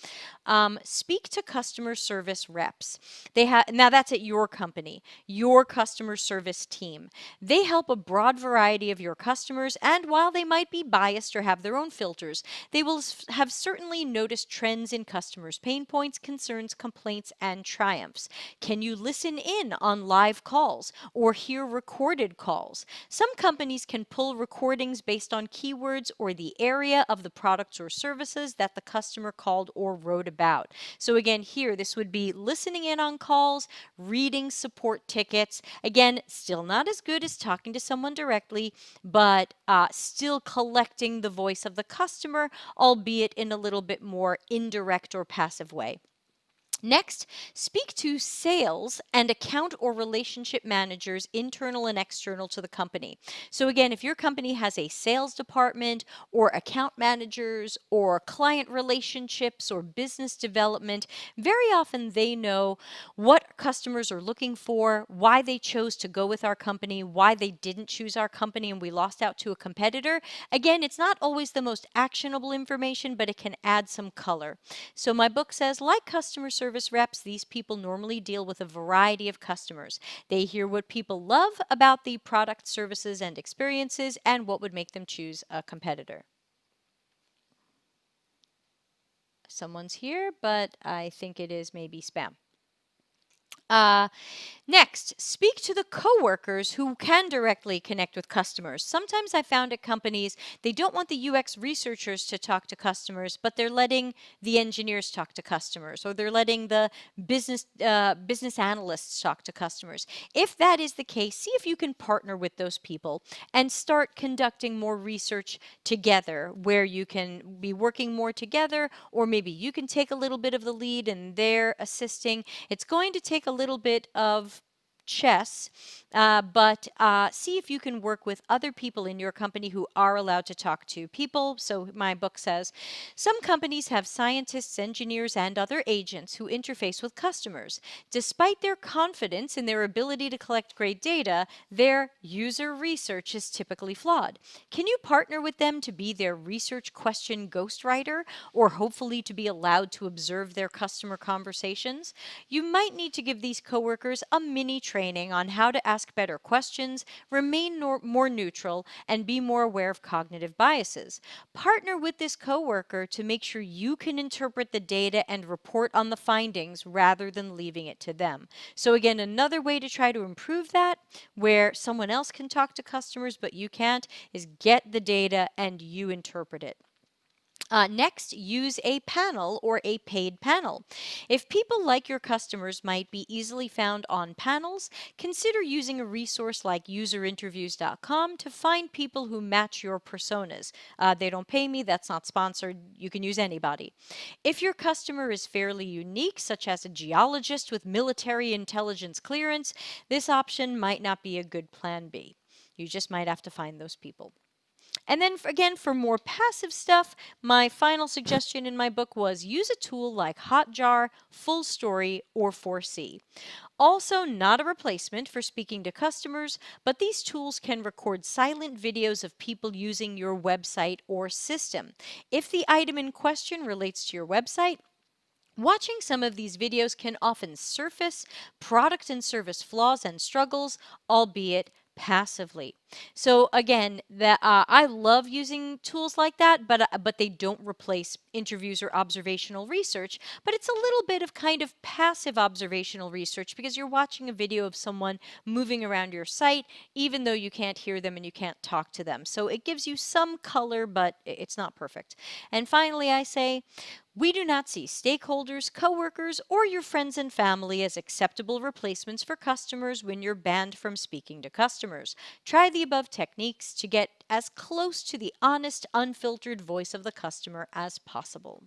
Speaker 2: Speak to customer service reps. Now that's at your company, your customer service team. They help a broad variety of your customers, and while they might be biased or have their own filters, they will have certainly noticed trends in customers' pain points, concerns, complaints, and triumphs. Can you listen in on live calls or hear recorded calls? Some companies can pull recordings based on keywords or the area of the products or services that the customer called or wrote about. So again, here, this would be listening in on calls, reading support tickets. Again, still not as good as talking to someone directly, but still collecting the voice of the customer, albeit in a little bit more indirect or passive way. Next, speak to sales and account or relationship managers, internal and external to the company. So again, if your company has a sales department or account managers or client relationships or business development, very often they know what customers are looking for, why they chose to go with our company, why they didn't choose our company and we lost out to a competitor. Again, it's not always the most actionable information, but it can add some color. So my book says, like customer service reps, these people normally deal with a variety of customers. They hear what people love about the product, services, and experiences, and what would make them choose a competitor. Someone's here, but I think it is maybe spam. Next, speak to the coworkers who can directly connect with customers. Sometimes I found at companies, they don't want the UX researchers to talk to customers, but they're letting the engineers talk to customers, or they're letting the business analysts talk to customers. If that is the case, see if you can partner with those people and start conducting more research together, where you can be working more together, or maybe you can take a little bit of the lead and they're assisting. It's going to take a little bit of chess, but see if you can work with other people in your company who are allowed to talk to people. So my book says, some companies have scientists, engineers, and other agents who interface with customers. Despite their confidence in their ability to collect great data, their user research is typically flawed. Can you partner with them to be their research question ghostwriter, or hopefully to be allowed to observe their customer conversations? You might need to give these coworkers a mini training training on how to ask better questions, remain more neutral, and be more aware of cognitive biases. Partner with this coworker to make sure you can interpret the data and report on the findings rather than leaving it to them. So again, another way to try to improve that, where someone else can talk to customers but you can't, is get the data and you interpret it. Next, use a panel or a paid panel. If people like your customers might be easily found on panels, consider using a resource like userinterviews.com to find people who match your personas. They don't pay me, that's not sponsored, you can use anybody. If your customer is fairly unique, such as a geologist with military intelligence clearance, this option might not be a good plan B. You just might have to find those people. And then again, for more passive stuff, my final suggestion in my book was use a tool like Hotjar, Full Story, or 4C. Also, not a replacement for speaking to customers, but these tools can record silent videos of people using your website or system. If the item in question relates to your website, watching some of these videos can often surface product and service flaws and struggles, albeit passively. So again, I love using tools like that, but they don't replace interviews or observational research. But it's a little bit of kind of passive observational research because you're watching a video of someone moving around your site, even though you can't hear them and you can't talk to them. So it gives you some color, but it's not perfect. And finally, I say, we do not see stakeholders, coworkers, or your friends and family as acceptable replacements for customers when you're banned from speaking to customers. Try the above techniques to get as close to the honest, unfiltered voice of the customer as possible.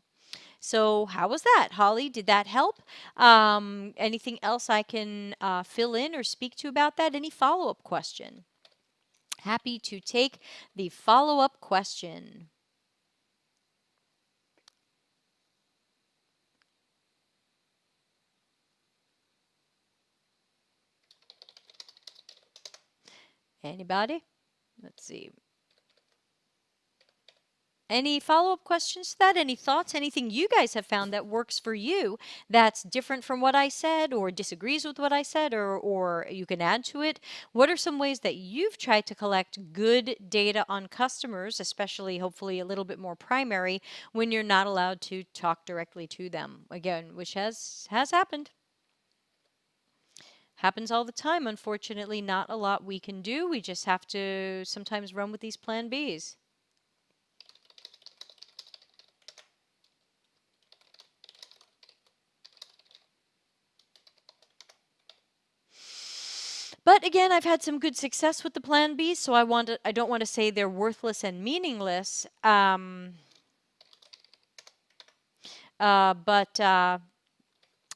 Speaker 2: So how was that, Holly? Did that help? Anything else I can fill in or speak to about that? Any follow-up question? Happy to take the follow-up question. Anybody? Let's see. Any follow-up questions to that? Any thoughts? Anything you guys have found that works for you that's different from what I said or disagrees with what I said or you can add to it? What are some ways that you've tried to collect good data on customers, especially hopefully a little bit more primary when you're not allowed to talk directly to them? Again, which has happened. Happens all the time, unfortunately. Not a lot we can do. We just have to sometimes run with these plan Bs. But again, I've had some good success with the plan Bs, so I don't want to say they're worthless and meaningless. But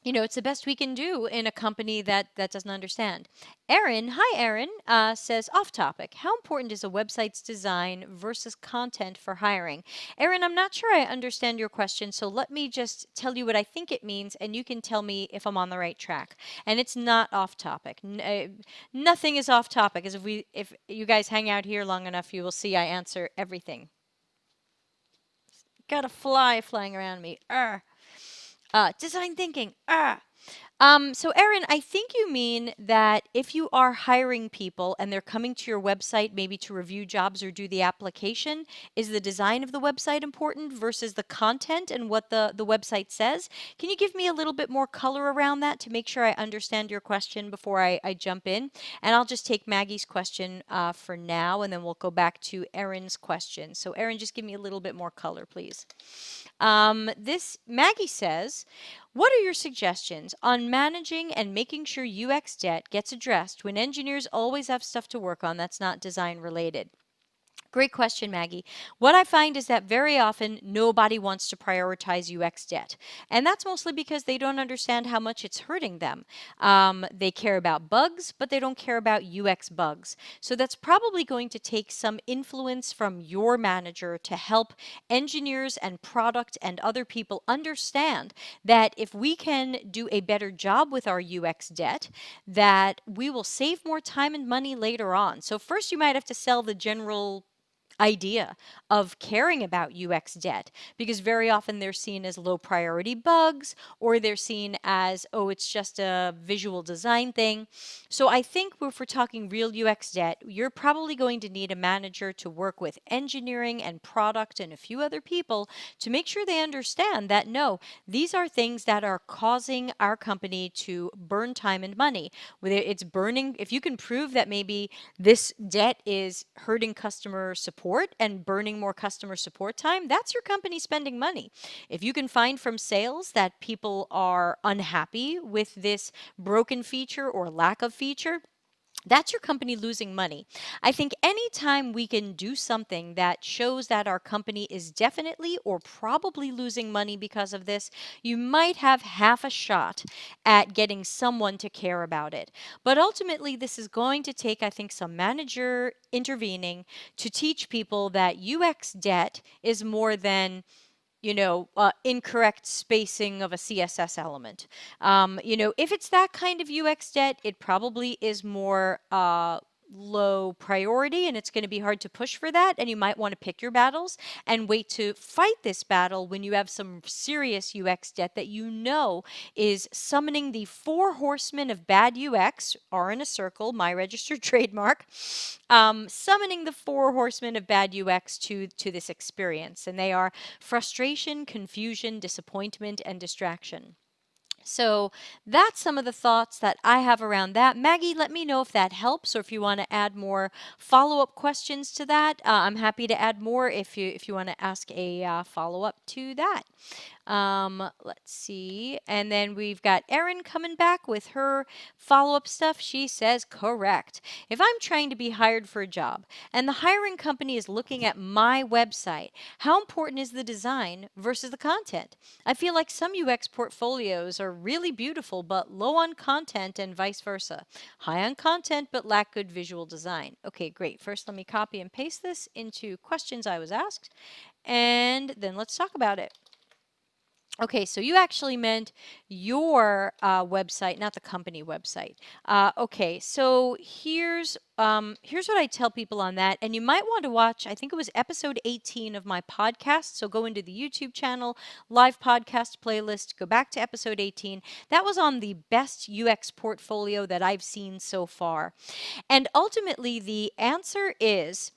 Speaker 2: you know, it's the best we can do in a company that doesn't understand. Erin, hi Erin, says off topic. How important is a website's design versus content for hiring? Erin, I'm not sure I understand your question, so let me just tell you what I think it means, and you can tell me if I'm on the right track. And it's not off topic. Nothing is off topic. As if you guys hang out here long enough, you will see I answer everything. Got a fly flying around me. Design thinking. So Erin, I think you mean that if you are hiring people and they're coming to your website maybe to review jobs or do the application, is the design of the website important versus the content and what the website says? Can you give me a little bit more color around that to make sure I understand your question before I jump in? And I'll just take Maggie's question for now, and then we'll go back to Erin's question. So Erin, just give me a little bit more color, please. This Maggie says, what are your suggestions on managing and making sure UX debt gets addressed when engineers always have stuff to work on that's not design related? Great question, Maggie. What I find is that very often nobody wants to prioritize UX debt. And that's mostly because they don't understand how much it's hurting them. They care about bugs, but they don't care about UX bugs. So that's probably going to take some influence from your manager to help engineers and product and other people understand that if we can do a better job with our UX debt, that we will save more time and money later on. So first you might have to sell the general idea of caring about UX debt, because very often they're seen as low priority bugs, or they're seen as, oh, it's just a visual design thing. So I think if we're talking real UX debt, you're probably going to need a manager to work with engineering and product and a few other people to make sure they understand that no, these are things that are causing our company to burn time and money. Whether it's burning, if you can prove that maybe this debt is hurting customer support and burning more customer support time, that's your company spending money. If you can find from sales that people are unhappy with this broken feature or lack of feature, that's your company losing money. I think anytime we can do something that shows that our company is definitely or probably losing money because of this, you might have half a shot at getting someone to care about it. But ultimately, this is going to take, I think, some manager intervening to teach people that UX debt is more than incorrect spacing of a CSS element. If it's that kind of UX debt, it probably is more low priority, and it's going to be hard to push for that. And you might want to pick your battles and wait to fight this battle when you have some serious UX debt that you know is summoning the four horsemen of bad UX, are in a circle, my registered trademark, summoning the four horsemen of bad UX to this experience. And they are frustration, confusion, disappointment, and distraction. So that's some of the thoughts that I have around that. Maggie, let me know if that helps, or if you want to add more follow-up questions to that. I'm happy to add more if you want to ask a follow-up to that. Let's see. And then we've got Erin coming back with her follow-up stuff. She says, correct. If I'm trying to be hired for a job and the hiring company is looking at my website, how important is the design versus the content? I feel like some UX portfolios are really beautiful but low on content, and vice versa. High on content but lack good visual design. Okay, great. First, let me copy and paste this into questions I was asked, and then let's talk about it. Okay, so you actually meant your website, not the company website. Okay, so here's what I tell people on that, and you might want to watch. I think it was episode 18 of my podcast. So go into the YouTube channel, live podcast playlist. Go back to episode 18. That was on the best UX portfolio that I've seen so far, and ultimately the answer is.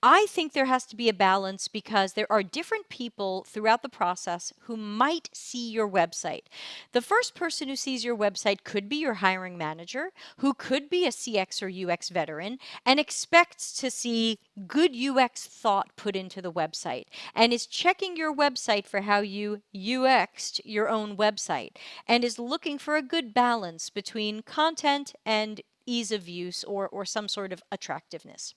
Speaker 2: I think there has to be a balance, because there are different people throughout the process who might see your website. The first person who sees your website could be your hiring manager, who could be a CX or UX veteran and expects to see good UX thought put into the website and is checking your website for how you UXed your own website and is looking for a good balance between content and ease of use or some sort of attractiveness.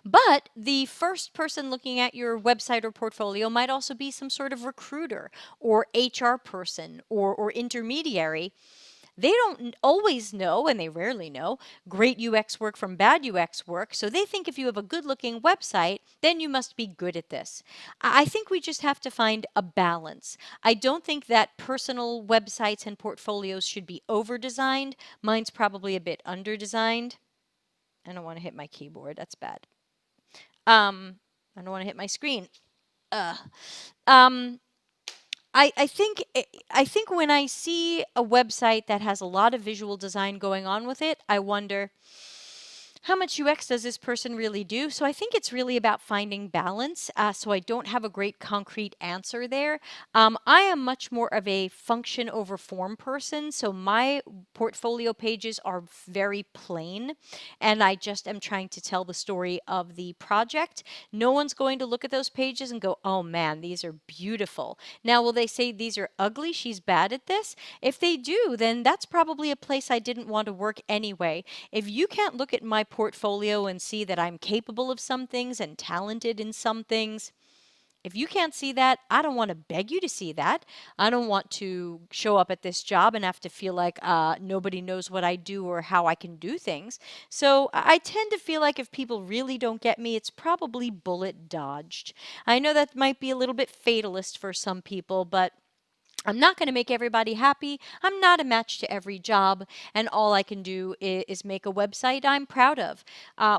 Speaker 2: But the first person looking at your website or portfolio might also be some sort of recruiter or HR person or intermediary. They don't always know, and they rarely know, great UX work from bad UX work. So they think if you have a good looking website, then you must be good at this. I think we just have to find a balance. I don't think that personal websites and portfolios should be over designed. Mine's probably a bit under designed. I don't want to hit my keyboard. That's bad. I don't want to hit my screen. Uh, um, I think when I see a website that has a lot of visual design going on with it, I wonder, how much UX does this person really do? So I think it's really about finding balance. So I don't have a great concrete answer there. I am much more of a function over form person. So my portfolio pages are very plain, and I just am trying to tell the story of the project. No one's going to look at those pages and go, oh man, these are beautiful. Now, will they say these are ugly? She's bad at this? If they do, then that's probably a place I didn't want to work anyway. If you can't look at my portfolio and see that I'm capable of some things and talented in some things, if you can't see that, I don't want to beg you to see that. I don't want to show up at this job and have to feel like nobody knows what I do or how I can do things. So I tend to feel like if people really don't get me, it's probably bullet dodged. I know that might be a little bit fatalist for some people, but I'm not going to make everybody happy. I'm not a match to every job, and all I can do is make a website I'm proud of.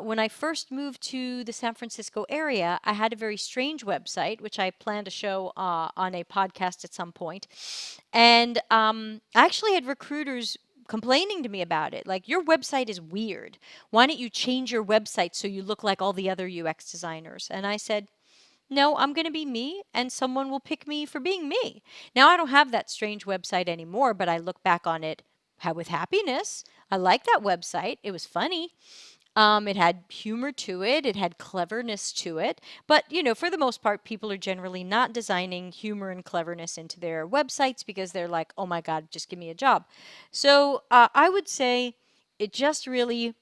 Speaker 2: When I first moved to the San Francisco area, I had a very strange website, which I plan to show on a podcast at some point. And I actually had recruiters complaining to me about it. Like, your website is weird. Why don't you change your website so you look like all the other UX designers? And I said, no, I'm going to be me, and someone will pick me for being me. Now, I don't have that strange website anymore, but I look back on it with happiness. I like that website. It was funny. It had humor to it. It had cleverness to it. But, for the most part, people are generally not designing humor and cleverness into their websites because they're like, oh my God, just give me a job. So I would say it just really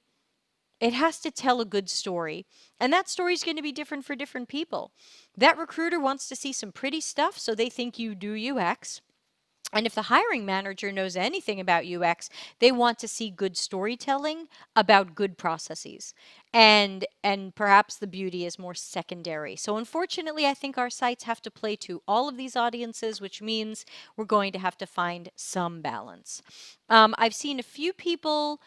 Speaker 2: it has to tell a good story. And that story is going to be different for different people. That recruiter wants to see some pretty stuff, so they think you do UX. And if the hiring manager knows anything about UX, they want to see good storytelling about good processes. And perhaps the beauty is more secondary. So unfortunately, I think our sites have to play to all of these audiences, which means we're going to have to find some balance. I've seen a few people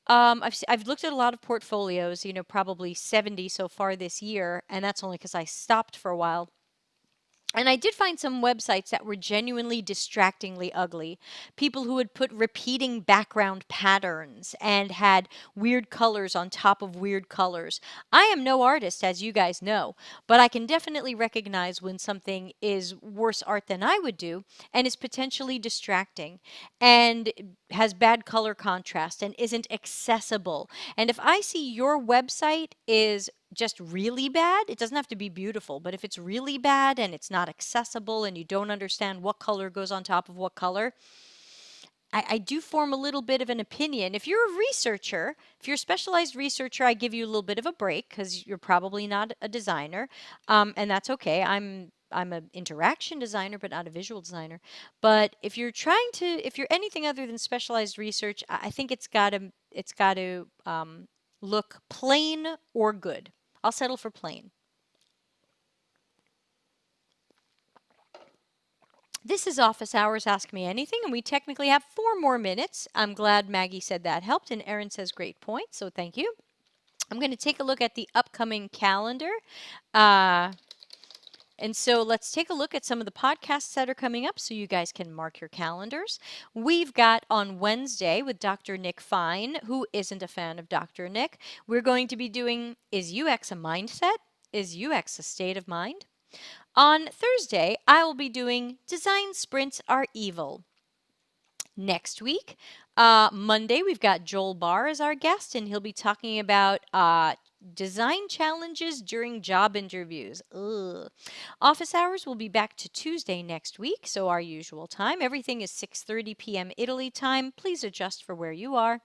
Speaker 2: I've looked at a lot of portfolios, probably 70 so far this year, and that's only because I stopped for a while. And I did find some websites that were genuinely distractingly ugly. People who would put repeating background patterns and had weird colors on top of weird colors. I am no artist, as you guys know, but I can definitely recognize when something is worse art than I would do and is potentially distracting and has bad color contrast and isn't accessible. And if I see your website is just really bad, it doesn't have to be beautiful, but if it's really bad and it's not accessible and you don't understand what color goes on top of what color, I do form a little bit of an opinion. If you're a researcher, if you're a specialized researcher, I give you a little bit of a break because you're probably not a designer, and that's okay. I'm an interaction designer, but not a visual designer. But if you're if you're anything other than specialized research, I think it's got to look plain or good. I'll settle for plain. This is Office Hours Ask Me Anything, and we technically have 4 more minutes. I'm glad Maggie said that helped, and Erin says great point, so thank you. I'm going to take a look at the upcoming calendar. And so let's take a look at some of the podcasts that are coming up so you guys can mark your calendars. We've got on Wednesday with Dr. Nick Fine, who isn't a fan of Dr. Nick. We're going to be doing Is UX a Mindset? Is UX a State of Mind? On Thursday, I will be doing Design Sprints Are Evil. Next week, Monday, we've got Joel Barr as our guest, and he'll be talking about design challenges during job interviews. Ugh. Office hours will be back to Tuesday next week, so our usual time. Everything is 6:30 p.m. Italy time. Please adjust for where you are.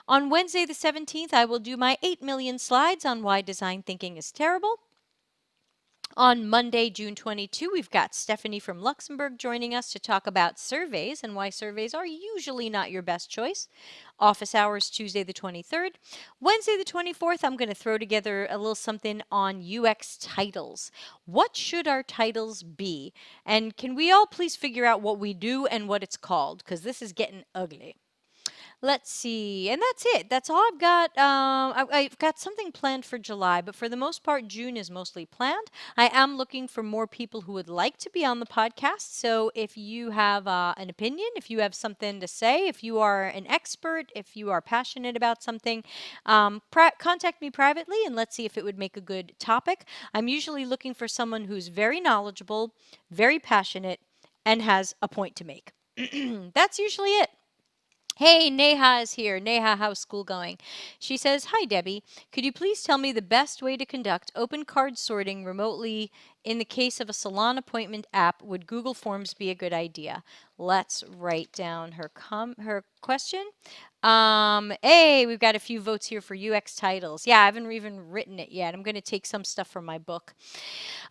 Speaker 2: On Wednesday the 17th, I will do my 8 million slides on why design thinking is terrible. On Monday, June 22, we've got Stephanie from Luxembourg joining us to talk about surveys and why surveys are usually not your best choice. Office hours Tuesday the 23rd. Wednesday the 24th, I'm going to throw together a little something on UX titles. What should our titles be? And can we all please figure out what we do and what it's called? Because this is getting ugly. Let's see. And that's it. That's all I've got. I've got something planned for July, but for the most part, June is mostly planned. I am looking for more people who would like to be on the podcast. So if you have an opinion, if you have something to say, if you are an expert, if you are passionate about something, contact me privately and let's see if it would make a good topic. I'm usually looking for someone who's very knowledgeable, very passionate, and has a point to make. That's usually it. Hey, Neha is here. Neha, how's school going? She says, Hi, Debbie. Could you please tell me the best way to conduct open card sorting remotely in the case of a salon appointment app? Would Google Forms be a good idea? Let's write down her question. Hey, we've got a few votes here for UX titles. Yeah, I haven't even written it yet. I'm going to take some stuff from my book.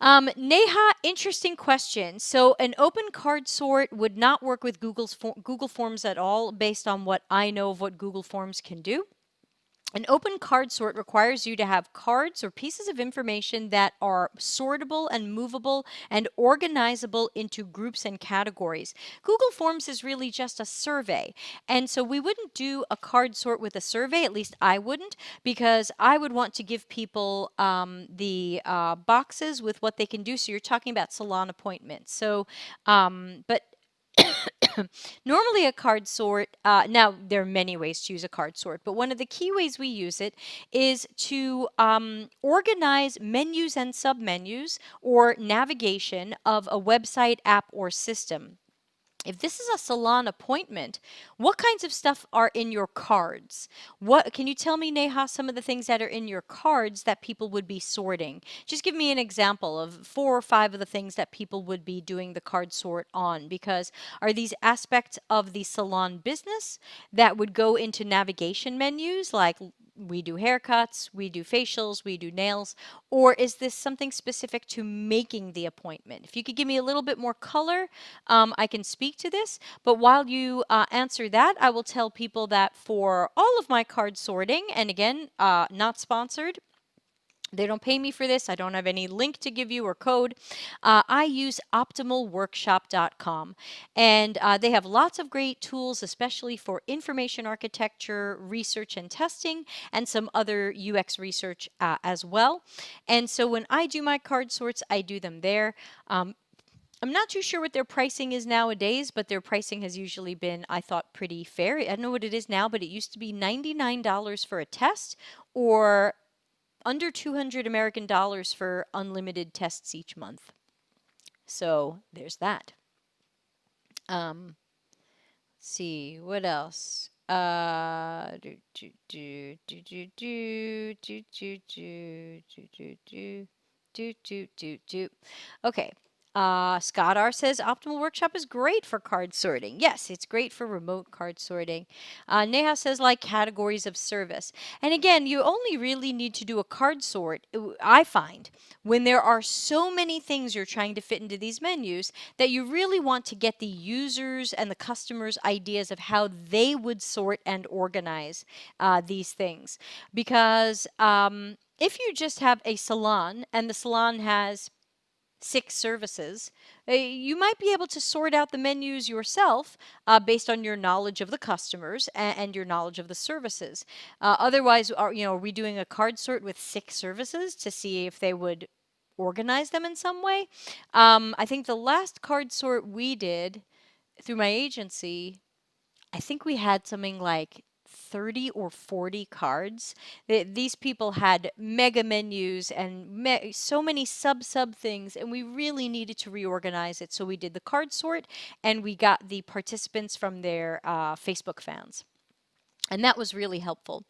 Speaker 2: Neha, interesting question. So an open card sort would not work with Google Forms at all based on what I know of what Google Forms can do. An open card sort requires you to have cards or pieces of information that are sortable and movable and organizable into groups and categories. Google Forms is really just a survey. And so we wouldn't do a card sort with a survey, at least I wouldn't, because I would want to give people the boxes with what they can do. So you're talking about salon appointments. So, but normally, a card sort, now there are many ways to use a card sort, but one of the key ways we use it is to organize menus and submenus or navigation of a website, app, or system. If this is a salon appointment, what kinds of stuff are in your cards? What can you tell me, Neha, some of the things that are in your cards that people would be sorting? Just give me an example of 4 or 5 of the things that people would be doing the card sort on, because are these aspects of the salon business that would go into navigation menus like we do haircuts, we do facials, we do nails, or is this something specific to making the appointment? If you could give me a little bit more color, I can speak to this. But while you answer that, I will tell people that for all of my card sorting, and again, not sponsored, they don't pay me for this. I don't have any link to give you or code. I use optimalworkshop.com. And they have lots of great tools, especially for information architecture, research and testing, and some other UX research as well. And so when I do my card sorts, I do them there. I'm not too sure what their pricing is nowadays, but their pricing has usually been, I thought, pretty fair. I don't know what it is now, but it used to be $99 for a test or under 200 American dollars for unlimited tests each month. So there's that. Let's see, what else? Do do do do do do do do do do do do do do do. Okay. Scott R says Optimal Workshop is great for card sorting. Yes, it's great for remote card sorting. Neha says like categories of service. And again, you only really need to do a card sort, I find, when there are so many things you're trying to fit into these menus that you really want to get the users and the customers' ideas of how they would sort and organize these things. Because if you just have a salon and the salon has 6 services, you might be able to sort out the menus yourself based on your knowledge of the customers and your knowledge of the services. Otherwise, are we doing a card sort with 6 services to see if they would organize them in some way? I think the last card sort we did through my agency, I think we had something like 30 or 40 cards. These people had mega menus and so many sub things, and we really needed to reorganize it. So we did the card sort, and we got the participants from their Facebook fans. And that was really helpful.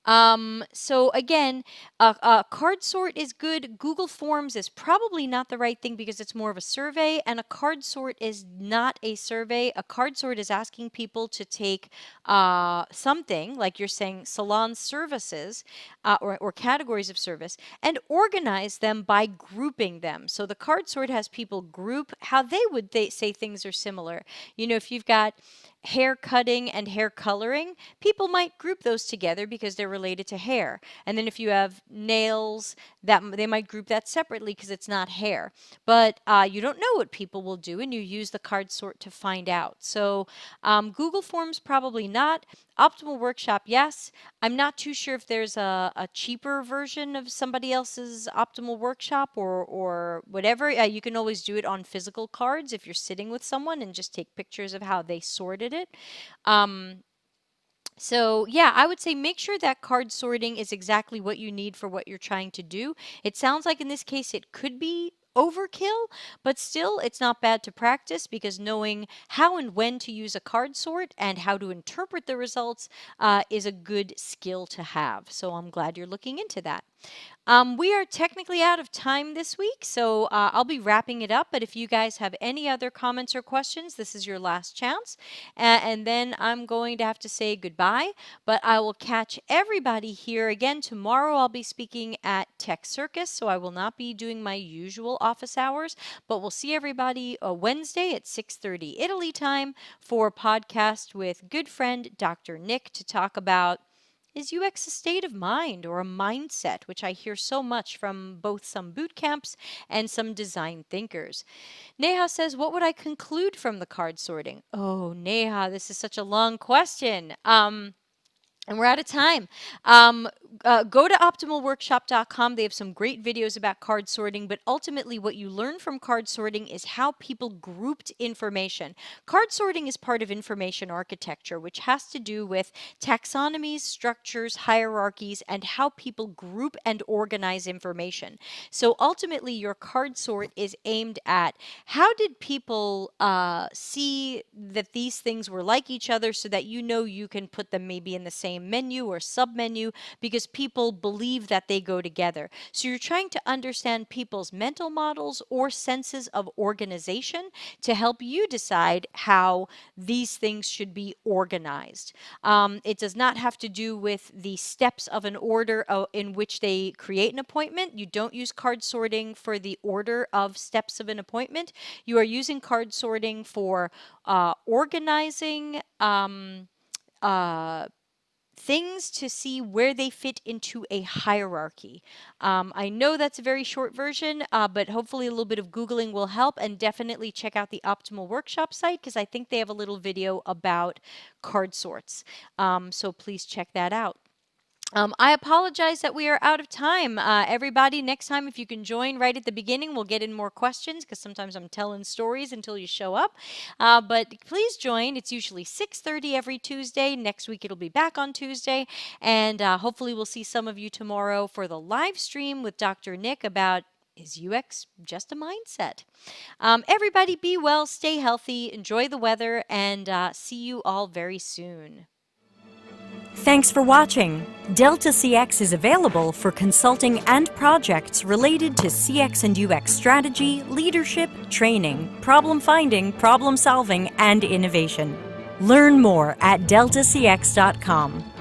Speaker 2: So again, a card sort is good. Google Forms is probably not the right thing because it's more of a survey, and a card sort is not a survey. A card sort is asking people to take something, like you're saying, salon services or categories of service, and organize them by grouping them. So the card sort has people group how they say things are similar. If you've got hair cutting and hair coloring, people might group those together because they're related to hair. And then if you have nails, that they might group that separately because it's not hair. But you don't know what people will do, and you use the card sort to find out. So Google Forms probably not. Optimal Workshop, yes. I'm not too sure if there's a cheaper version of somebody else's Optimal Workshop or whatever. You can always do it on physical cards if you're sitting with someone and just take pictures of how they sorted it. So yeah, I would say make sure that card sorting is exactly what you need for what you're trying to do. It sounds like in this case it could be overkill, but still it's not bad to practice because knowing how and when to use a card sort and how to interpret the results is a good skill to have. So I'm glad you're looking into that. We are technically out of time this week, so I'll be wrapping it up. But if you guys have any other comments or questions, this is your last chance. And then I'm going to have to say goodbye. But I will catch everybody here again tomorrow. I'll be speaking at Tech Circus, so I will not be doing my usual office hours. But we'll see everybody Wednesday at 6:30 Italy time for a podcast with good friend Dr. Nick to talk about Is UX a state of mind or a mindset, which I hear so much from both some boot camps and some design thinkers? Neha says, what would I conclude from the card sorting? Oh, Neha, this is such a long question. And we're out of time. Um, Go to optimalworkshop.com. They have some great videos about card sorting, but ultimately, what you learn from card sorting is how people grouped information. Card sorting is part of information architecture, which has to do with taxonomies, structures, hierarchies, and how people group and organize information. So ultimately, your card sort is aimed at how did people see that these things were like each other so that you know you can put them maybe in the same menu or submenu because people believe that they go together. So you're trying to understand people's mental models or senses of organization to help you decide how these things should be organized. It does not have to do with the steps of an order in which they create an appointment. You don't use card sorting for the order of steps of an appointment. You are using card sorting for organizing things to see where they fit into a hierarchy. I know that's a very short version, but hopefully a little bit of Googling will help, and definitely check out the Optimal Workshop site because I think they have a little video about card sorts. So please check that out. I apologize that we are out of time. Everybody, next time, if you can join right at the beginning, we'll get in more questions because sometimes I'm telling stories until you show up. But please join. It's usually 6:30 every Tuesday. Next week, it'll be back on Tuesday. And hopefully, we'll see some of you tomorrow for the live stream with Dr. Nick about is UX just a mindset? Everybody, be well, stay healthy, enjoy the weather, and see you all very soon.
Speaker 1: Thanks for watching. Delta CX is available for consulting and projects related to CX and UX strategy, leadership, training, problem finding, problem solving, and innovation. Learn more at deltacx.com.